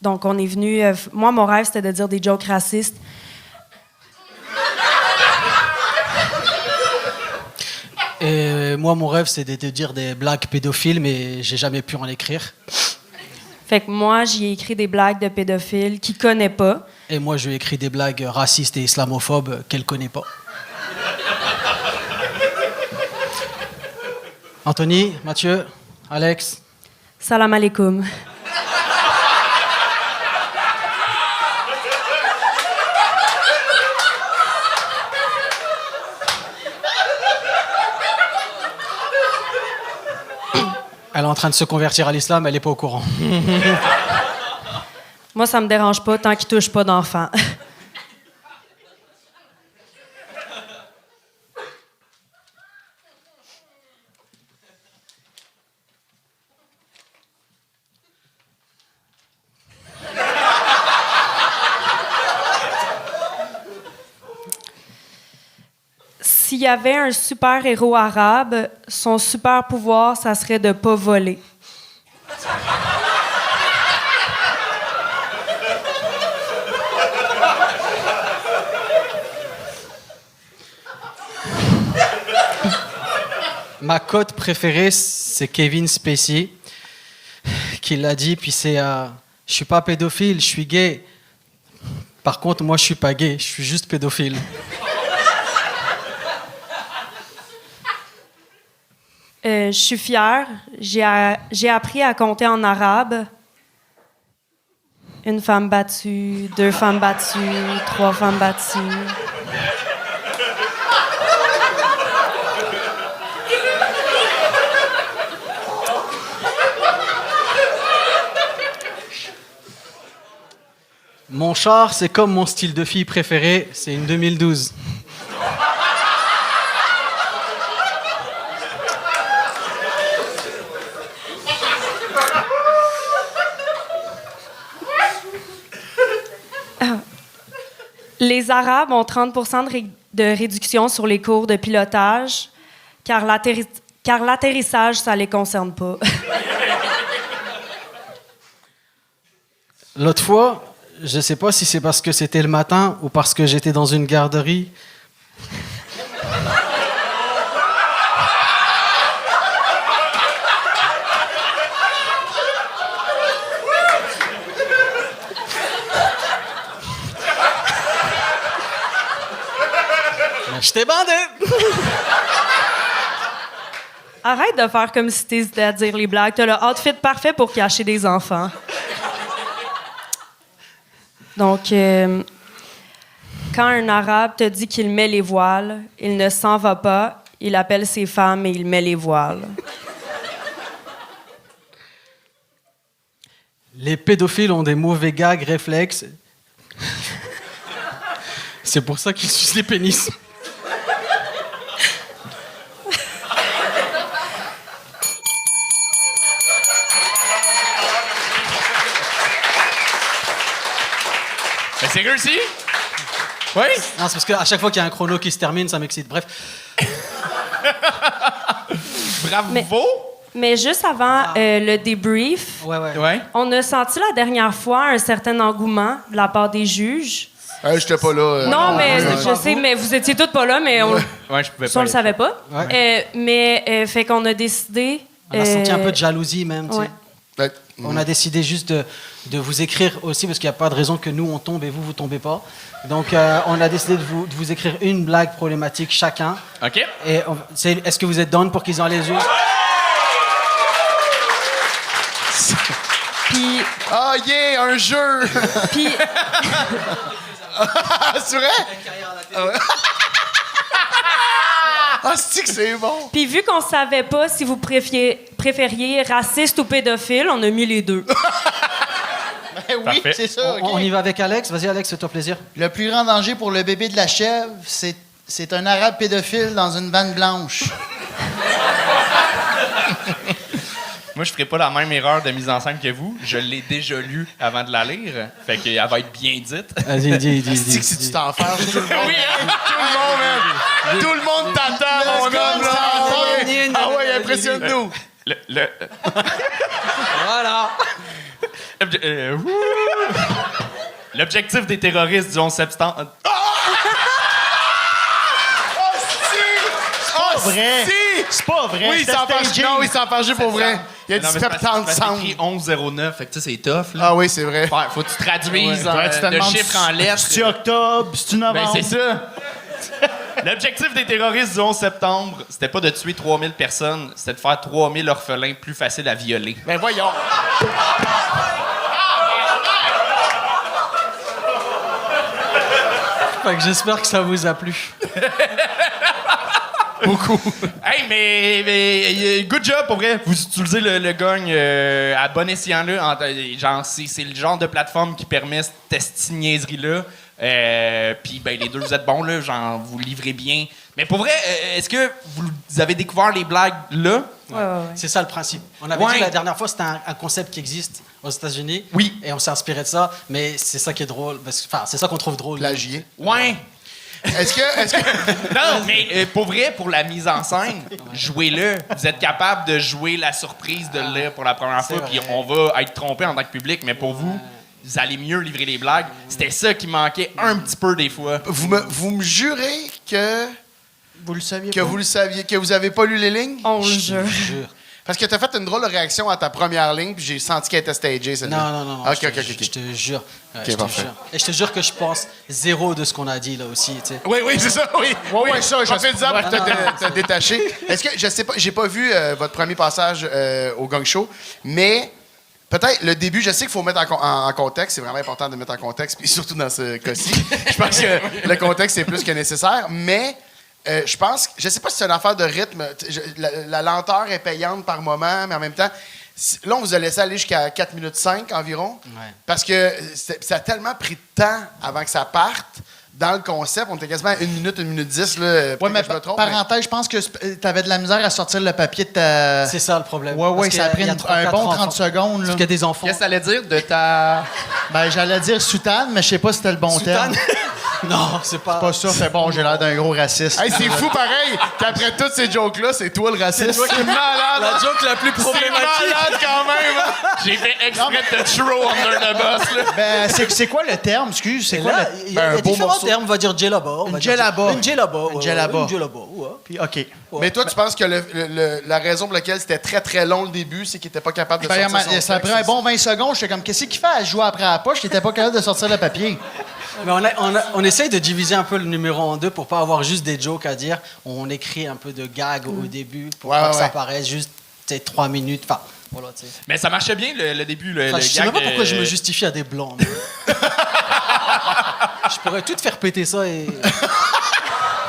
donc on est venu... moi, mon rêve, c'était de dire des jokes racistes. Et moi, mon rêve, c'est de dire des blagues pédophiles, mais j'ai jamais pu en écrire. Fait que moi, j'y ai écrit des blagues de pédophiles qu'il connaît pas. Et moi, je lui ai écrit des blagues racistes et islamophobes qu'elle connaît pas. Anthony, Mathieu, Alex. Salam alaikum. Elle est en train de se convertir à l'islam, elle est pas au courant. Moi, ça me dérange pas tant qu'il touche pas d'enfants. S'il y avait un super-héros arabe, son super-pouvoir, ça serait de pas voler. Ma cote préférée, c'est Kevin Spacey, qui l'a dit, puis c'est je suis pas pédophile, je suis gay. Par contre, moi, je suis pas gay, je suis juste pédophile. Je suis fière. J'ai appris à compter en arabe. 1 femme battue, 2 femmes battues, 3 femmes battues. Mon char, c'est comme mon style de fille préféré, c'est une 2012. Les Arabes ont 30 de réduction sur les cours de pilotage, car l'atterrissage, ça les concerne pas. L'autre fois, je sais pas si c'est parce que c'était le matin ou parce que j'étais dans une garderie. Je t'ai bandé! Arrête de faire comme si t'hésitais à dire les blagues. T'as le outfit parfait pour cacher des enfants. Donc, quand un arabe te dit qu'il met les voiles, il ne s'en va pas, il appelle ses femmes et il met les voiles. Les pédophiles ont des mauvais gags réflexes. C'est pour ça qu'ils sucent les pénis. Mais c'est réussi? Oui? Non, c'est parce qu'à chaque fois qu'il y a un chrono qui se termine, ça m'excite. Bref. Bravo! Mais juste avant le débrief, Ouais. on a senti la dernière fois un certain engouement de la part des juges. J'étais pas là. Non, mais je sais, mais vous étiez toutes pas là, mais on, Ouais, je pouvais ça, on pas. le savait pas. Fait qu'on a décidé. On a senti un peu de jalousie même, tu sais. ouais. Ouais. On a décidé juste de vous écrire aussi, parce qu'il n'y a pas de raison que nous, on tombe et vous tombez pas. Donc, on a décidé de vous écrire une blague problématique chacun. OK. Et est-ce que vous êtes down pour qu'ils en les yeux? Puis, Ah, yeah, un jeu! puis, C'est vrai? Ah, c'est que c'est bon! puis vu qu'on savait pas si vous préfériez raciste ou pédophile, on a mis les deux. Oui, Parfait. c'est ça. OK. On y va avec Alex. Vas-y, Alex, fais-toi plaisir. Le plus grand danger pour le bébé de la chèvre, c'est un arabe pédophile dans une vanne blanche. Moi, je ferai pas la même erreur de mise en scène que vous. Je l'ai déjà lu avant de la lire. Fait qu'elle va être bien dite. Vas-y, dis. C'est que si tu t'en fais, tout le monde. Oui, tout le monde, man. Tout le monde t'attend, mon homme, là. Ah ouais, impressionne-nous. Voilà. L'objectif des terroristes du 11 septembre. Vrai. C'est pas vrai. Oui, il c'était s'en fâche. stagé. Non, il s'en fâche pour vrai. Il y a Non, du mais c'est parce que c'est sound. écrit 1109. Fait que tu sais, c'est tough, là. Ah oui, c'est vrai. Ouais, faut que tu traduises Ouais, tu te le demandes chiffre en lettres. C'est-tu octobre? C'est-tu Ben, novembre? c'est ça. L'objectif des terroristes du 11 septembre, c'était pas de tuer 3000 personnes, c'était de faire 3000 orphelins plus faciles à violer. Ben voyons. Fait que j'espère que ça vous a plu. Beaucoup. Hey, mais good job, pour vrai. Vous utilisez le gun à bon escient, là. Genre, c'est le genre de plateforme qui permet cette niaiserie-là. Puis, ben, les deux, vous êtes bons, là. Genre, vous livrez bien. Mais pour vrai, est-ce que vous avez découvert les blagues là? Ouais. C'est ça le principe. On avait dit la dernière fois, c'était un concept qui existe aux États-Unis. Oui. Et on s'est inspiré de ça. Mais c'est ça qui est drôle. Enfin, c'est ça qu'on trouve drôle. Plagier. Ouais. Est-ce que... Non, mais pour vrai, pour la mise en scène, jouez-le. Vous êtes capable de jouer la surprise de le lire pour la première fois, puis on va être trompé en tant que public, mais pour vous, vous allez mieux livrer les blagues. C'était ça qui manquait un petit peu des fois. Vous me jurez que... Vous le saviez Que pas? vous le saviez, que vous avez pas lu les lignes? On le jure. Parce que t'as fait une drôle de réaction à ta première ligne, puis j'ai senti qu'elle était stagée, celle-là. Non. OK. Je te jure. Je te parfait. jure. Et je te jure que je pense zéro de ce qu'on a dit là aussi, tu sais. Oui, c'est ça, oui. Oui, ça, je fais ça pour Non. te détacher. Est-ce que, je sais pas, j'ai pas vu votre premier passage au Gang Show, mais peut-être le début, je sais qu'il faut mettre en contexte, c'est vraiment important de mettre en contexte, puis surtout dans ce cas-ci. Je pense que le contexte est plus que nécessaire, mais je pense, je sais pas si c'est une affaire de rythme, la lenteur est payante par moment, mais en même temps, là, on vous a laissé aller jusqu'à 4 minutes 5 environ, parce que ça a tellement pris de temps avant que ça parte. Dans le concept, on était quasiment à 1 minute 10, là. Ouais, mais je me trompe, parenthèse, je pense que t'avais de la misère à sortir le papier de ta... C'est ça le problème. Ouais, Parce ça a qu'il pris y a un 3-4 bon enfants. 30 secondes. Là. Parce qu'il y a des enfants. Qu'est-ce que ça allait dire de ta... Ben, j'allais dire soutane, mais je sais pas si c'était le bon terme. Non, c'est pas... Pas ça, c'est bon, j'ai l'air d'un gros raciste. Hey, c'est fou pareil qu'après toutes ces jokes-là, c'est toi le raciste. C'est malade. La joke la plus C'est problématique. malade quand même. Hein? J'ai fait exprès de te throw under the bus, là. Ben, c'est quoi le terme, excuse? C'est Et quoi là, le... il y a un beau différents morceau. termes. On va dire djellaba. Une djellaba. Une djellaba. Une djellaba. Une djellaba, ouais. pas. Puis, OK. Mais toi, tu penses que la raison pour laquelle c'était très, très long le début, c'est qu'il était pas capable de sortir son Ça a pris un bon 20 secondes. J'étais comme, qu'est-ce qu'il fait à jouer après la poche? Il était pas capable de sortir le papier. Mais on essaye de diviser un peu le numéro en deux pour pas avoir juste des jokes à dire. On écrit un peu de gags au début pour pas que ça paraisse juste 3 minutes. Enfin, voilà, tu sais. Mais ça marchait bien le début. Je sais même pas pourquoi je me justifie à des blancs. Je pourrais tout faire péter ça et.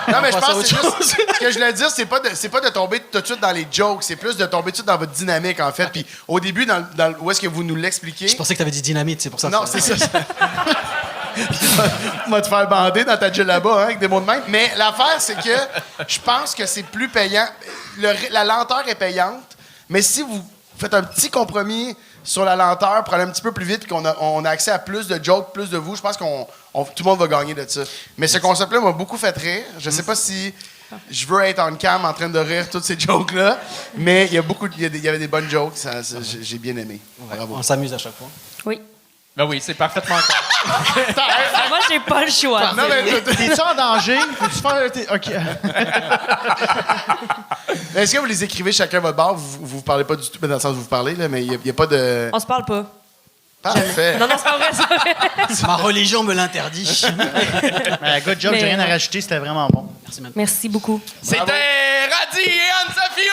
Non, mais je On passe à pense que c'est autre juste. Ce que je voulais dire, c'est pas de tomber tout de suite dans les jokes, c'est plus de tomber tout de suite dans votre dynamique, en fait. Puis au début, où est-ce que vous nous l'expliquez? Je pensais que t'avais dit dynamite, c'est pour ça. Non, c'est ça. On va te faire bander dans ta là-bas, hein, avec des mots de même. Mais l'affaire, c'est que je pense que c'est plus payant. La lenteur est payante, mais si vous faites un petit compromis sur la lenteur pour aller un petit peu plus vite et qu'on a accès à plus de jokes, plus de vous, je pense que tout le monde va gagner de ça. Mais ce concept-là m'a beaucoup fait rire. Je sais pas si je veux être on cam en train de rire toutes ces jokes-là, mais il y avait des bonnes jokes. J'ai bien aimé. Bravo. On s'amuse à chaque fois. Oui. Ben oui, c'est parfaitement clair. Moi, j'ai pas le choix. Non, mais T'es-tu en danger? Peux-tu faire... OK. est-ce que vous les écrivez chacun à votre bar? Vous parlez pas du tout, dans le sens où vous parlez, là, mais il n'y a pas de... On se parle pas. Parfait. Non, c'est pas vrai, c'est pas vrai. Ma religion me l'interdit. Good job, j'ai rien à rajouter, c'était vraiment bon. Merci, man. Merci beaucoup. C'était Radi et Anne Safiou!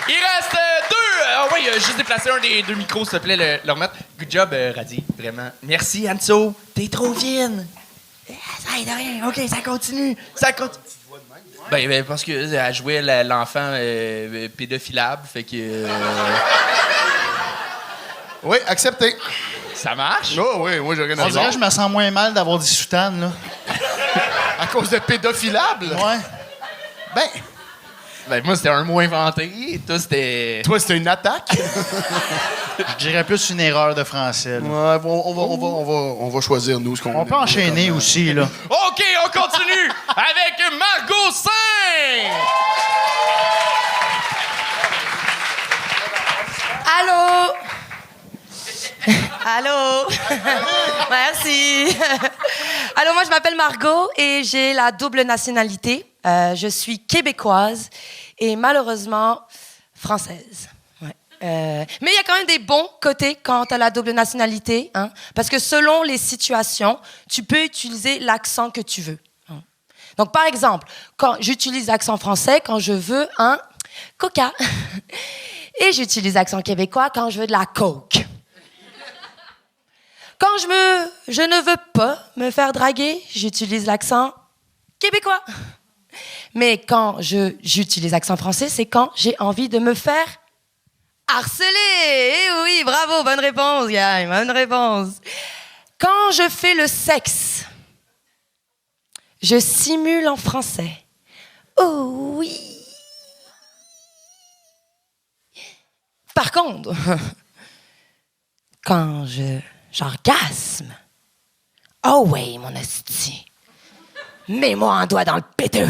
Il reste deux. Ah oui, juste déplacer un des deux micros, s'il te plaît, le remettre. Good job, Radi, vraiment. Merci, Anso. T'es trop fine. Ça aide à rien. OK, ça continue. Ça continue. Ben, parce qu'elle jouait l'enfant pédophilable, fait que... Oui, accepté. Ça marche? Oh oui, moi j'ai rien à On dire. dirait que je me sens moins mal d'avoir dit soutane, là. À cause de pédophilable? Ouais. Ben, moi, c'était un mot inventé. Toi, c'était... Toi, c'était une attaque? Je dirais plus une erreur de français, là. Ouais, on va choisir, nous, ce qu'on... On peut enchaîner aussi, là. OK, on continue avec Margot Saint! Allô? Allô? Merci. Alors, moi, je m'appelle Margot et j'ai la double nationalité. Je suis québécoise et malheureusement française. Ouais. Mais il y a quand même des bons côtés quand tu as la double nationalité, hein? Parce que selon les situations, tu peux utiliser l'accent que tu veux. Hein? Donc, par exemple, quand j'utilise l'accent français quand je veux un coca. Et j'utilise l'accent québécois quand je veux de la coke. Quand je ne veux pas me faire draguer, j'utilise l'accent québécois. Mais quand j'utilise l'accent français, c'est quand j'ai envie de me faire harceler. Eh oui, bravo, bonne réponse, Guy, bonne réponse. Quand je fais le sexe, je simule en français. Oh oui. Par contre, quand j'orgasme, oh ouais, mon esti, mets-moi un doigt dans le péteux.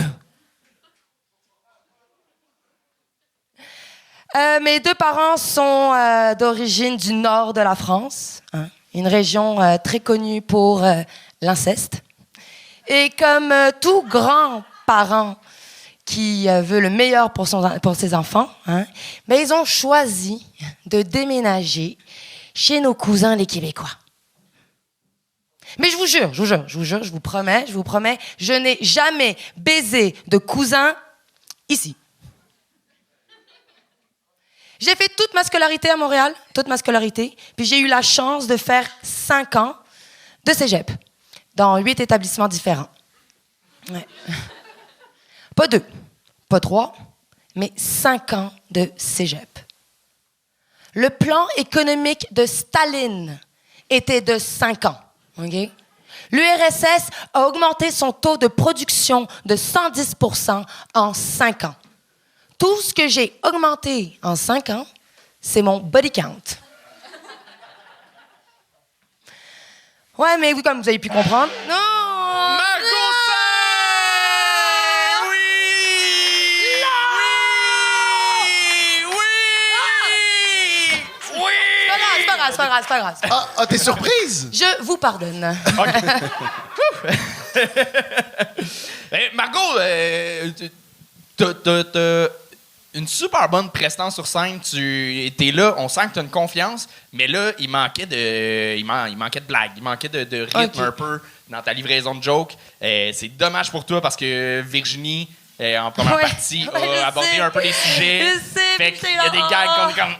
Mes deux parents sont d'origine du nord de la France, hein, une région très connue pour l'inceste. Et comme tout grand parent qui veut le meilleur pour ses enfants, hein, ben ils ont choisi de déménager chez nos cousins les Québécois. Mais je vous jure, je vous promets, je n'ai jamais baisé de cousin ici. J'ai fait toute ma scolarité à Montréal, puis j'ai eu la chance de faire 5 ans de cégep dans 8 établissements différents. Ouais. Pas 2, pas 3, mais 5 ans de cégep. Le plan économique de Staline était de 5 ans. Okay? L'URSS a augmenté son taux de production de 110% en 5 ans. Tout ce que j'ai augmenté en 5 ans, c'est mon body count. Ouais, mais oui, comme vous avez pu comprendre. Non! Margot Saint! Oui! Oui! C'est pas grave. Ah, t'es surprise? Je vous pardonne. OK. Margot, t'as une super bonne prestance sur scène. Tu étais là, on sent que t'as une confiance, mais là, il manquait de blagues, il manquait de rythme un peu dans ta livraison de jokes. C'est dommage pour toi parce que Virginie, en première partie, a abordé un peu les sujets. Je sais, fait qu'il y a des gags qu'on est comme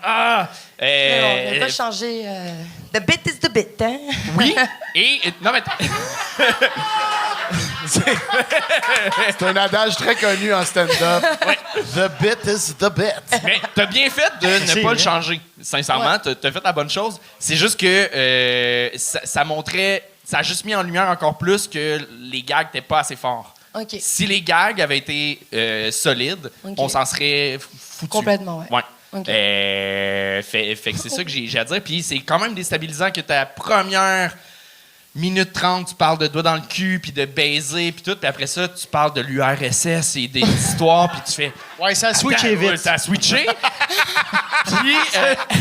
on va pas changer. The bit is the bit, hein? Oui, non mais C'est un adage très connu en stand-up. The bit is the bit. mais t'as bien fait de ne pas le changer. Sincèrement, t'as fait la bonne chose. C'est juste que ça montrait, ça a juste mis en lumière encore plus que les gags n'étaient pas assez forts. OK. Si les gags avaient été solides, on s'en serait foutu. Complètement, ouais. OK. Fait que c'est ça que j'ai à dire. Puis c'est quand même déstabilisant que ta première minute 30, tu parles de doigts dans le cul, puis de baiser, puis tout. Puis après ça, tu parles de l'URSS et des histoires, puis tu fais... Ouais, ça a switché vite. Ça a switché. Puis...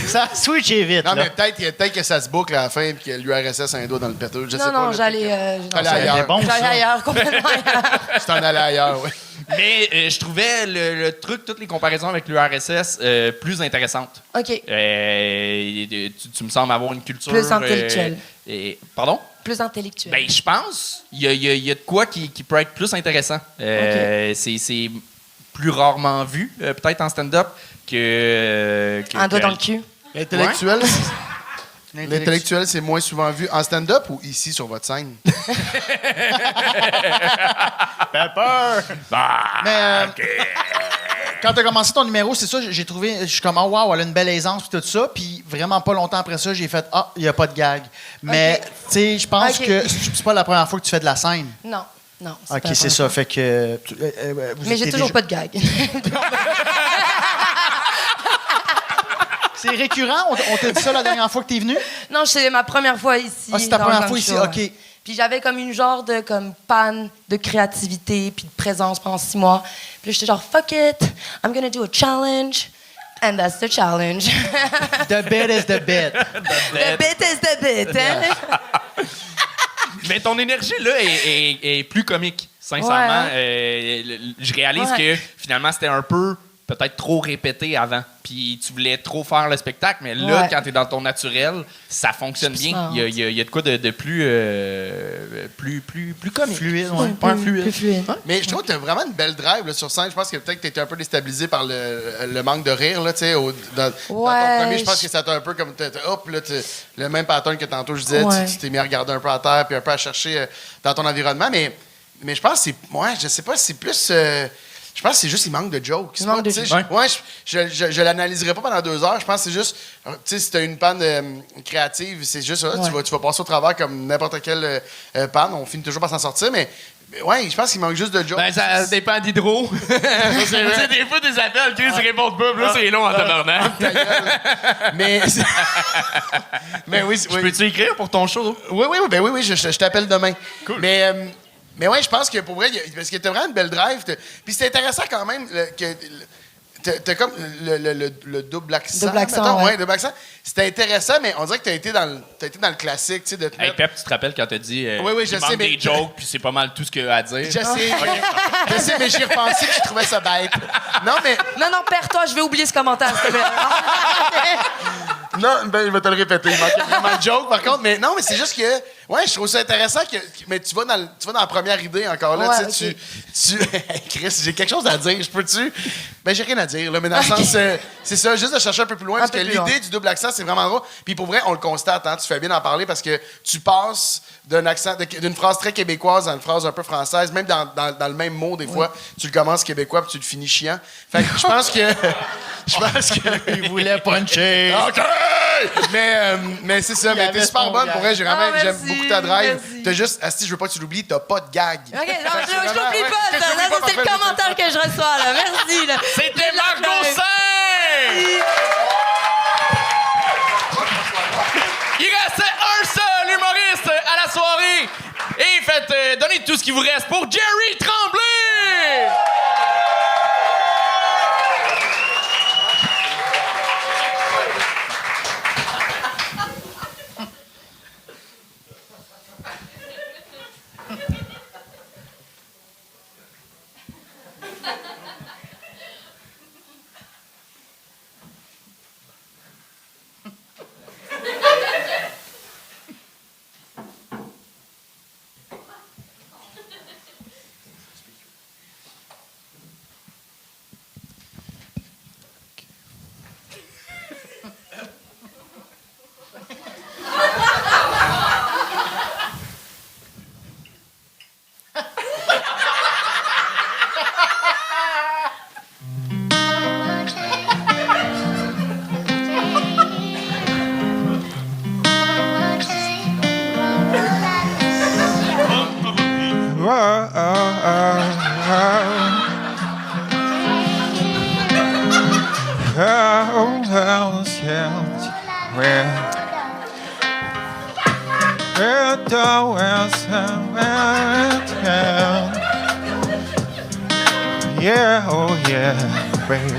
Ça a switché vite. Non, là. mais peut-être que ça se boucle à la fin et que l'URSS a un doigt dans le péteux. Je sais pas. Non, là, j'allais ailleurs. bon, j'allais ça. ailleurs, complètement ailleurs. Tu t'en allais ailleurs, oui. Mais je trouvais le truc, toutes les comparaisons avec l'URSS, plus intéressantes. OK. Tu me sembles avoir une culture... Plus intellectuelle. Pardon? Plus intellectuel. Ben, je pense. Il y a de quoi qui peut être plus intéressant. C'est plus rarement vu, peut-être en stand-up, que Un doigt dans le cul. L'intellectuel, l'intellectuel, c'est moins souvent vu en stand-up ou ici sur votre scène? Pepper! Mais quand tu as commencé ton numéro, c'est ça, j'ai trouvé, je suis comme, oh, wow, elle a une belle aisance, puis tout ça. Puis vraiment pas longtemps après ça, j'ai fait, il n'y a pas de gag. Mais, tu sais, je pense que c'est pas la première fois que tu fais de la scène. Non. OK, c'est ça. Fait que. Mais j'ai toujours pas de gag. C'est récurrent? On t'a dit ça la dernière fois que t'es venu? Non, c'est ma première fois ici. Ah, c'est ta dans première le fois Gang ici, Show, OK. ouais. Puis j'avais comme une genre de panne de créativité puis de présence pendant 6 mois. Puis là, j'étais genre, fuck it, I'm gonna do a challenge. And that's the challenge. The bit is the bit. The bit is the bit, hein? Mais ton énergie, là, est plus comique. Sincèrement, je réalise que finalement, c'était un peu peut-être trop répété avant. Puis tu voulais trop faire le spectacle, mais là, quand t'es dans ton naturel, ça fonctionne bien. Il y a de quoi de plus comique. Fluide, Plus fluide. Mais je trouve que tu as vraiment une belle drive là, sur scène. Je pense que peut-être que tu étais un peu déstabilisé par le manque de rire. Là, dans ton premier, je pense que ça t'a un peu comme... le même pattern que tantôt je disais. Tu t'es mis à regarder un peu à terre puis un peu à chercher dans ton environnement. Mais je pense que c'est... Ouais, je sais pas, c'est plus... je pense que c'est juste qu'il manque de jokes. Je l'analyserai pas pendant 2 heures. Je pense que c'est juste, tu sais, si tu as une panne créative, c'est juste ça. Tu vas passer au travers comme n'importe quelle panne. On finit toujours par s'en sortir, mais ouais, je pense qu'il manque juste de jokes. Ben, ça dépend d'Hydro. Tu sais, des fois, des appels, Chris répond pas, là, c'est long en tabarnak. Mais oui. Peux-tu écrire pour ton show? Oui, je t'appelle demain. Cool. Mais ouais, je pense que pour vrai, parce que t'as vraiment une belle drive. Puis c'est intéressant quand même que t'as comme le double accent. Double accent, ouais, double accent. C'était intéressant, mais on dirait que t'as été dans le classique, tu sais, de te Hey, mettre... Pep, tu te rappelles quand t'as dit Oui, je il sais, manque mais... des jokes, puis c'est pas mal tout ce qu'il y a à dire. Je sais, mais j'y ai repensé que je trouvais ça bête. Non, perds-toi, je vais oublier ce commentaire, s'il te plaît. Non, ben, je vais te le répéter. Il manquait vraiment de joke, par contre. Mais non, mais c'est juste que... Ouais, je trouve ça intéressant mais tu vas dans la première idée encore, là. Ouais, tu sais, Hey, Chris, j'ai quelque chose à dire. Je peux-tu... Ben, j'ai rien à dire, là. Mais dans le sens... c'est ça, juste de chercher un peu plus loin. Parce que l'idée du double accent, c'est vraiment drôle. Puis pour vrai, on le constate, hein. Tu fais bien d'en parler parce que tu passes d'un accent... d'une phrase très québécoise à une phrase un peu française. Même dans le même mot, des fois. Tu le commences québécois puis tu le finis chiant. Fait que je pense que... Il voulait puncher. OK! Mais c'est ça, mais t'es super bonne. Pour vrai, j'aime beaucoup ta drive. Merci. T'as juste, Asti, je veux pas que tu l'oublies, t'as pas de gag. OK, non, je t'oublie pas, ça. Là, c'est le commentaire que je reçois, là. Merci, là. C'était Margot Saint! Il restait un seul humoriste à la soirée. Et faites donnez tout ce qui vous reste pour Jerry Tremblay! Yeah, oh yeah, baby.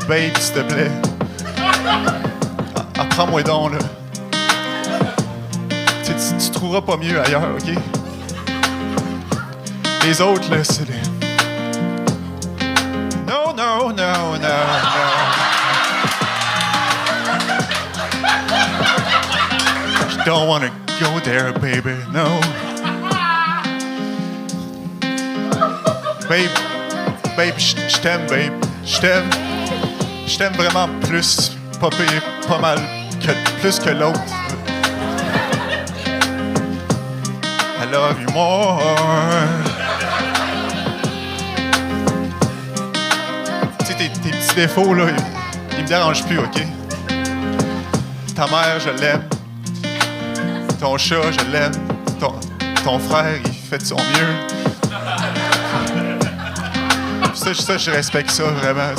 Babe, s'il te plaît. Apprends-moi donc, là. Tu trouveras pas mieux ailleurs, OK? Les autres, là, c'est les... No, no, no, no, no. I don't want to go there, baby, no. Babe, je t'aime, babe. Je t'aime vraiment plus, pas pire, pas mal, plus que l'autre. I love you more. Tu sais, tes petits défauts, là, ils me dérangent plus, OK? Ta mère, je l'aime. Ton chat, je l'aime. Ton frère, il fait de son mieux. Ça, je respecte ça, vraiment.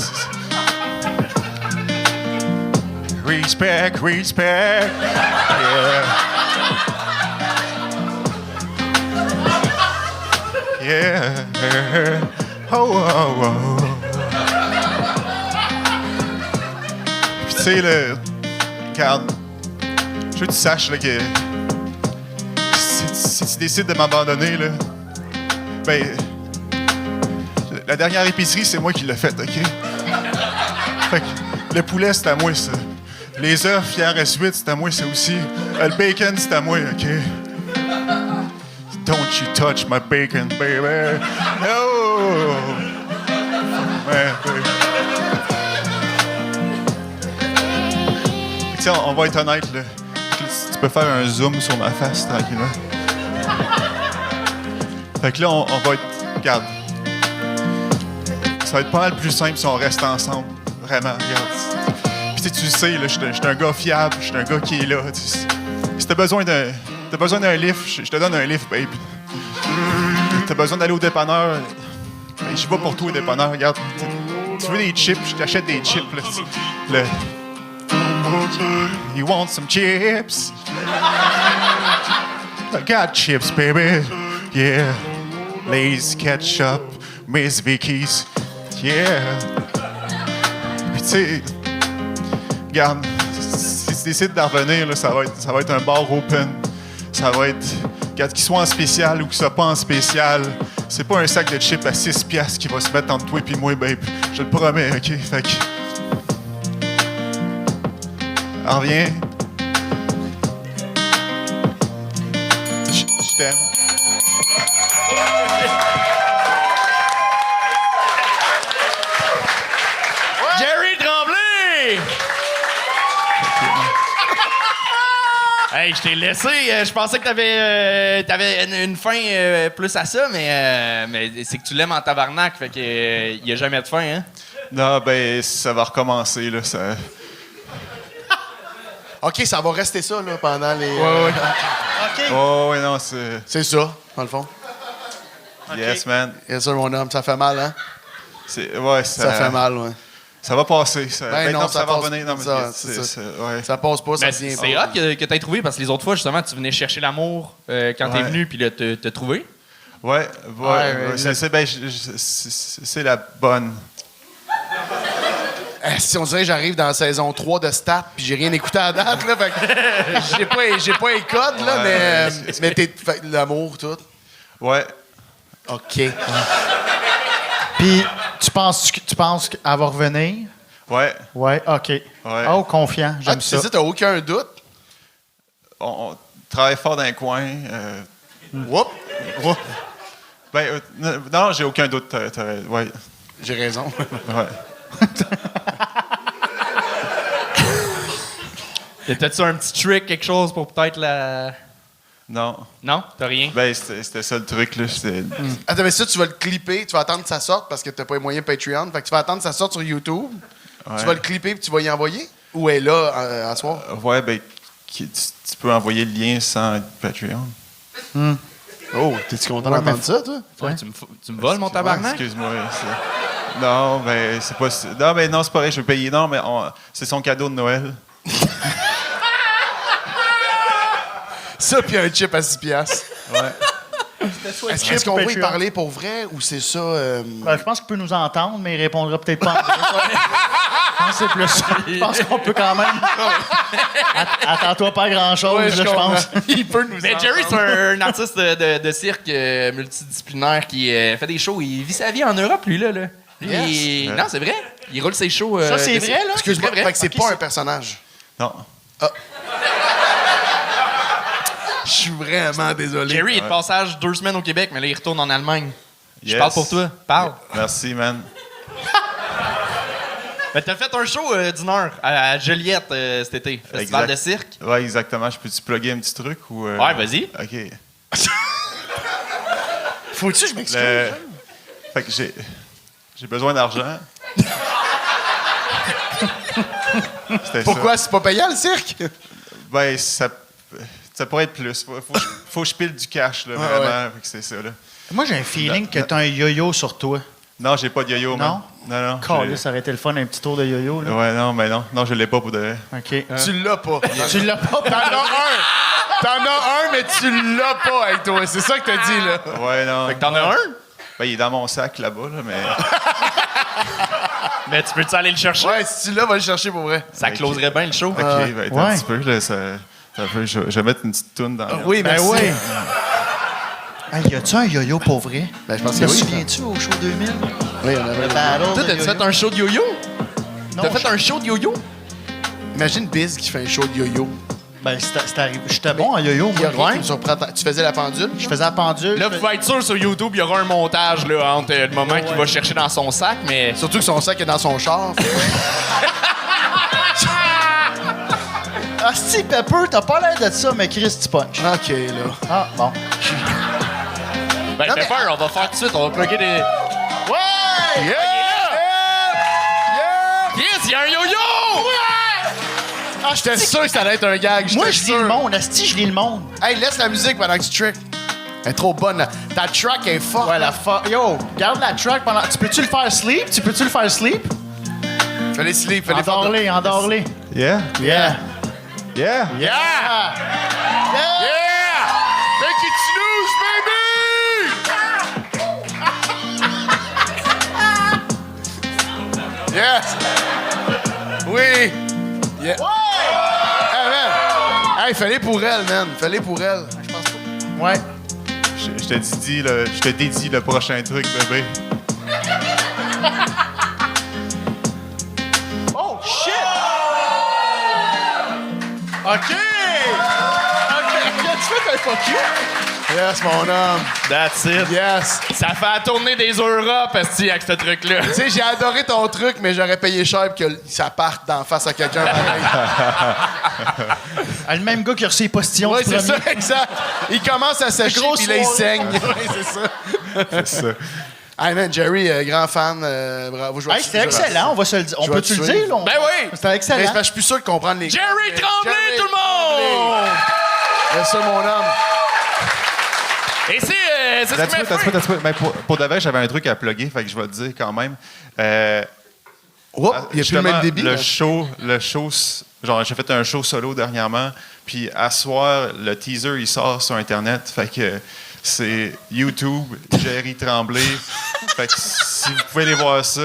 Respect, respect. Yeah. Yeah. Oh, oh, oh. Puis tu sais, là, regarde, je veux que tu saches là, que si tu décides de m'abandonner, là, ben, la dernière épicerie, c'est moi qui l'ai faite, OK? Fait que le poulet, c'est à moi, ça. Les œufs, hier et suite, c'est à moi, ça aussi. Le bacon, c'est à moi, OK? Don't you touch my bacon, baby. No! Ouais, baby. Fait que, on va être honnête, là. Tu peux faire un zoom sur ma face, tranquillement. Fait que là, on va être... Regarde. Ça va être pas mal plus simple si on reste ensemble. Vraiment, regarde. Puis tu le sais, là, je suis un gars fiable, je suis un gars qui est là. Si t'as besoin d'un lift, je te donne un lift, babe. T'as besoin d'aller au dépanneur, ben, je vais pour toi au dépanneur. Regarde, tu veux des chips, je t'achète des chips. Là. You want some chips? I got chips, baby. Yeah. Lay's ketchup, Miss Vicky's. Yeah. Puis tu sais, regarde, si tu décides d'en revenir, là, ça va être un bar open. Ça va être, regarde, qu'il soit en spécial ou qu'il soit pas en spécial, c'est pas un sac de chips à 6 piastres qui va se mettre entre toi et moi, babe. Je te le promets, OK? Fait que... En reviens. Je t'aime. Jerry Tremblay! Hey, je t'ai laissé. Je pensais que t'avais une fin plus à ça, mais c'est que tu l'aimes en tabarnak, fait que y a jamais de fin, hein? Non, ben, ça va recommencer, là. Ça... OK, ça va rester ça, là, pendant les... Ouais. OK. Oh, ouais, non, c'est... C'est ça, dans le fond. Yes, man. Yes, sir, mon homme. Ça fait mal, hein? Ouais, ça fait mal, ouais. Ça va passer. Ben non, ça va passe, revenir. Non, mais ça, ouais. Ça passe pas, ça Mais vient c'est pas. hot que t'aies trouvé, parce que les autres fois, justement, tu venais chercher l'amour quand t'es venu, puis là, t'as trouvé. Ouais. C'est la bonne. Si on dirait que j'arrive dans la saison 3 de Stat, puis j'ai rien écouté à date, là, fait que j'ai pas les codes, là, mais t'es l'amour, tout. Ouais. OK. Puis, tu penses qu'elle va revenir? Ouais. Ouais, OK. Ouais. Oh, confiant, j'aime ça. Tu sais, t'as aucun doute? On travaille fort dans un coin. Whoop! Ben, non, j'ai aucun doute. Ouais. J'ai raison. Ouais. T'as-tu un petit trick, quelque chose pour peut-être la... Non. Non? T'as rien? Ben, c'était ça le truc, là. Attends, mais ça, tu vas le clipper, tu vas attendre que ça sorte parce que t'as pas les moyens Patreon. Fait que tu vas attendre que ça sorte sur YouTube. Ouais. Tu vas le clipper puis tu vas y envoyer? Ou elle est là à soir? Ouais, ben, tu peux envoyer le lien sans Patreon. Oh, t'es-tu content d'entendre ça, toi? Ouais, tu me voles, mon tabarnak? Excuse-moi. Non, mais c'est pas... Non, mais non, c'est pas vrai, je vais payer. Non, mais c'est son cadeau de Noël. Ça, puis un chip à 6 piastres. Ouais. Est-ce qu'on va y parler pour vrai ou c'est ça? Je pense qu'il peut nous entendre, mais il répondra peut-être pas en vrai. Je pense que c'est plus. Je pense qu'on peut quand même. Attends-toi pas à grand-chose, Ouais, je pense. Il peut nous Mais Jerry, c'est un artiste de cirque multidisciplinaire qui fait des shows. Il vit sa vie en Europe, lui, là. Lui, non, c'est vrai. Il roule ses shows. Ça, c'est vrai, là? Excuse-moi, vrai. fait que c'est pas un personnage. Non. Je suis vraiment désolé. Jerry est de passage 2 semaines au Québec, mais là, il retourne en Allemagne. Je Yes. parle pour toi. Parle. Merci, man. Ben, t'as fait un show d'une heure à Joliette cet été. Festival de cirque. Ouais, exactement. Je peux-tu plugger un petit truc ou... Ouais, vas-y. OK. Faut-tu que je m'excuse? Fait que j'ai besoin d'argent. C'était Pourquoi ça. c'est pas payant, le cirque? Ben, ça pourrait être plus. Faut que je pile du cash, là, vraiment. ouais. Fait que c'est ça, là. Moi, j'ai un feeling que t'as un yo-yo sur toi. Non, j'ai pas de yo-yo, man. Non. Caliste, ça aurait été le fun, un petit tour de yo-yo, là. Ouais, non, mais non. Non, je l'ai pas pour de vrai. OK. Tu l'as pas. Tu l'as pas? T'en as un, mais tu l'as pas avec toi. C'est ça que t'as dit, là. Ouais, non. Fait que t'en as un? Ben, il est dans mon sac, là-bas, là, mais... Mais tu peux-tu aller le chercher? Ouais, si tu l'as, va le chercher pour vrai. Ça closerait bien le show. OK, ben, attends ouais. un petit peu, là, je vais mettre une petite toune dans le... Oui, Ben merci. oui. Hey, y a-tu un yo-yo pour vrai? Ben, je pense Te que oui. souviens-tu au show 2000? Oui, on avait... Le battle Toi, de t'as-tu yo-yo? fait un show de yo-yo? Non, T'as fait un show de yo-yo? Imagine Biz qui fait un show de yo-yo. Ben, c'était arrivé. J'étais bon en yo-yo, Il y a moi. rien qui me surprend. Tu faisais la pendule? Je faisais la pendule. Là, vous pouvez être sûr, sur YouTube, il y aura un montage là, entre le moment qu'il va chercher dans son sac, mais... Surtout que son sac est dans son char. Ah, si, Pepper, t'as pas l'air de ça, mais Chris, tu punch. OK, là. Ah, bon. Ben, Non, fais mais- peur, on va faire tout de suite, on va plugger des... Ouais! Yeah! Chris, il y a un yo-yo! Ah, j'étais sûr que ça allait être un gag. Moi, j'étais je lis sûr. le monde. Asti, je lis le monde. Hey, laisse la musique pendant que tu trick. Elle est trop bonne, là. Ta track est forte. Ouais, Yo, garde la track pendant... Tu peux-tu le faire sleep? Fais-les sleep, fais-les fortes. Endors-les. Yeah? Yeah. Yeah? Yeah! Yeah! Make it snooze, baby! Yes! Oui! Yeah. Hey, man! Hey, fais-les pour elle, man. Fais-les pour elle. Ouais. Je te dédie le prochain truc, bébé. Oh, shit! OK! Tu fais un fuck you? Yes, mon homme. That's it. Yes. Ça fait la tournée des Europes, esti, avec ce truc-là. Tu sais, j'ai adoré ton truc, mais j'aurais payé cher pour que ça parte d'en face à quelqu'un pareil. Ah, le même gars qui a reçu les postillons Oui, du c'est premier. ça, exact. Il commence à sécher, Grosse puis là, il soirée. saigne. Oui, c'est ça. C'est ça. Hey, man, Jerry, grand fan. Bravo. Hey, c'était excellent, on va se le dire. On Je vais peut-tu te le suivre. dire, là? Ben oui! C'était Mais excellent. c'est parce que je suis plus sûr de comprendre les... Jerry Tremblay, Jerry tout le monde! C'est ça, mon homme. Et c'est ce qui m'a fait... Mais pour de vrai, j'avais un truc à plugger, fait que je vais le dire quand même. Oups, il n'y a plus le même débit. Le là. show, genre j'ai fait un show solo dernièrement, puis à soir, le teaser, il sort sur Internet, fait que c'est YouTube, Jerry Tremblay. Fait que si vous pouvez aller voir ça,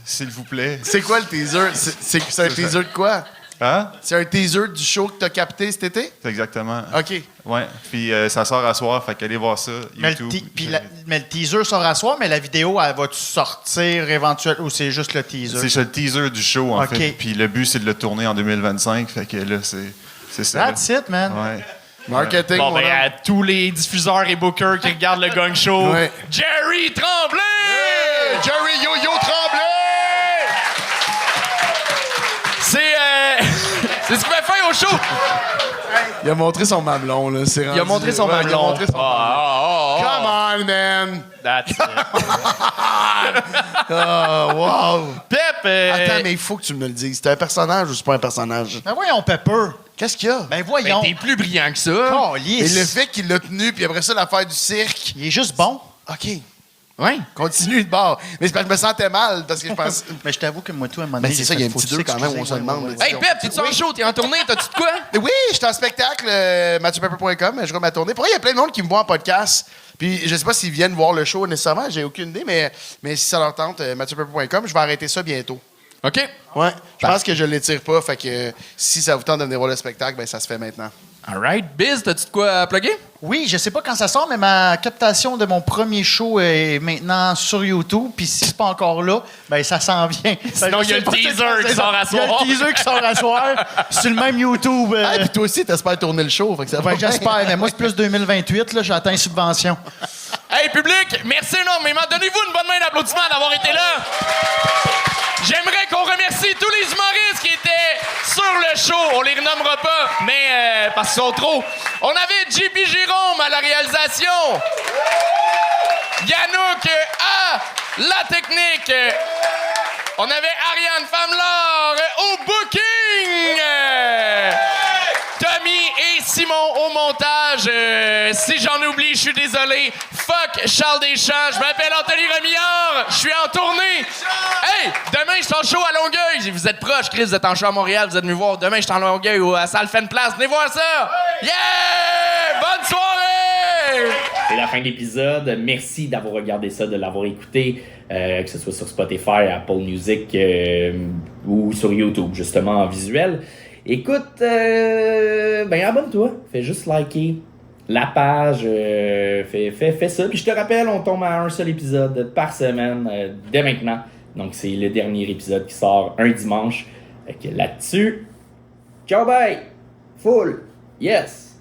s'il vous plaît. C'est quoi le teaser? C'est un teaser de quoi? Hein? C'est un teaser du show que t'as capté cet été? C'est exactement. OK. Ouais, puis ça sort à soir, fait qu'allez voir ça, Mais YouTube. mais le teaser sort à soir, mais la vidéo, elle va-tu sortir éventuellement ou c'est juste le teaser? C'est le teaser du show, en OK. fait. Puis le but, c'est de le tourner en 2025, fait que là, c'est ça. That's it, man. Ouais. Marketing, Bon, mon ben, homme. à tous les diffuseurs et bookers qui regardent le Gang Show, Ouais. Jerry Tremblay! Hey, Jerry Yo-Yo Tremblay! C'est ce qu'il m'a fait au show! Il a montré son mamelon, là. C'est Il a rendu- montré son Ouais, mamelon. Il a montré son Ah, ah, ah, ah. Come on, man! That's it. God! Oh, wow! Pep, Attends, mais il faut que tu me le dises. C'est un personnage ou c'est pas un personnage? Ben voyons, Pepper. Qu'est-ce qu'il y a? Ben ben, voyons. t'es plus brillant que ça. Et le fait qu'il l'a tenu, puis après ça, l'affaire du cirque. Il est juste bon. OK. Ouais. Continue de bord. Mais c'est parce que je me sentais mal, parce que je pense... Mais je t'avoue que moi, tout, à un moment Ben, donné, c'est j'ai ça, il y a fait, un petit faut-tu 2 quand même, on se s'excuser? demande. Ouais. Hey, Pep, t'es-tu en show? T'es en tournée? T'as-tu de quoi? Oui, j'étais en spectacle, MathieuPepper.com, je vais ma tournée. Pour vrai, il y a plein de monde qui me voit en podcast. Puis je sais pas s'ils viennent voir le show nécessairement, j'ai aucune idée, mais si ça leur tente, MathieuPepper.com, je vais arrêter ça bientôt. OK. Ouais, je pense que je l'étire pas, fait que si ça vous tente de venir voir le spectacle, ben ça se fait maintenant. All right. Biz, t'as-tu de quoi à plugger? Oui, je sais pas quand ça sort, mais ma captation de mon premier show est maintenant sur YouTube. Puis si c'est pas encore là, ben ça s'en vient. Sinon, il y a le teaser qui sort à Il y a soir. le teaser qui sort à soir sur le même YouTube. Ah, puis toi aussi, t'espères tourner le show, fait que ça va ben, bien. j'espère, mais moi, c'est plus 2028, là, j'attends subvention. Hey, public, merci énormément. Donnez-vous une bonne main d'applaudissement d'avoir été là. J'aimerais qu'on remercie tous les humoristes qui étaient sur le show. On les renommera pas, mais parce qu'ils sont trop. On avait JP Jérôme à la réalisation. Yannouk à la technique. On avait Ariane Famelard au booking. Tommy et Simon au montage. Si j'en oublie, je suis désolé. Fuck Charles Deschamps. Je m'appelle Anthony Remillard. Je suis en tournée. Hey, demain, je suis en show à Longueuil. Vous êtes proche, Chris. Vous êtes en show à Montréal. Vous êtes venus voir. Demain, je suis en Longueuil à la salle Fan Place. Venez voir ça. Yeah! Bonne soirée! C'est la fin de l'épisode. Merci d'avoir regardé ça, de l'avoir écouté, que ce soit sur Spotify, Apple Music ou sur YouTube, justement, en visuel. Écoute, ben abonne-toi. Fais juste liker la page. Fais ça. Puis je te rappelle, on tombe à un seul épisode par semaine dès maintenant. Donc c'est le dernier épisode qui sort un dimanche. Fait que là-dessus, ciao bye! Full! Yes!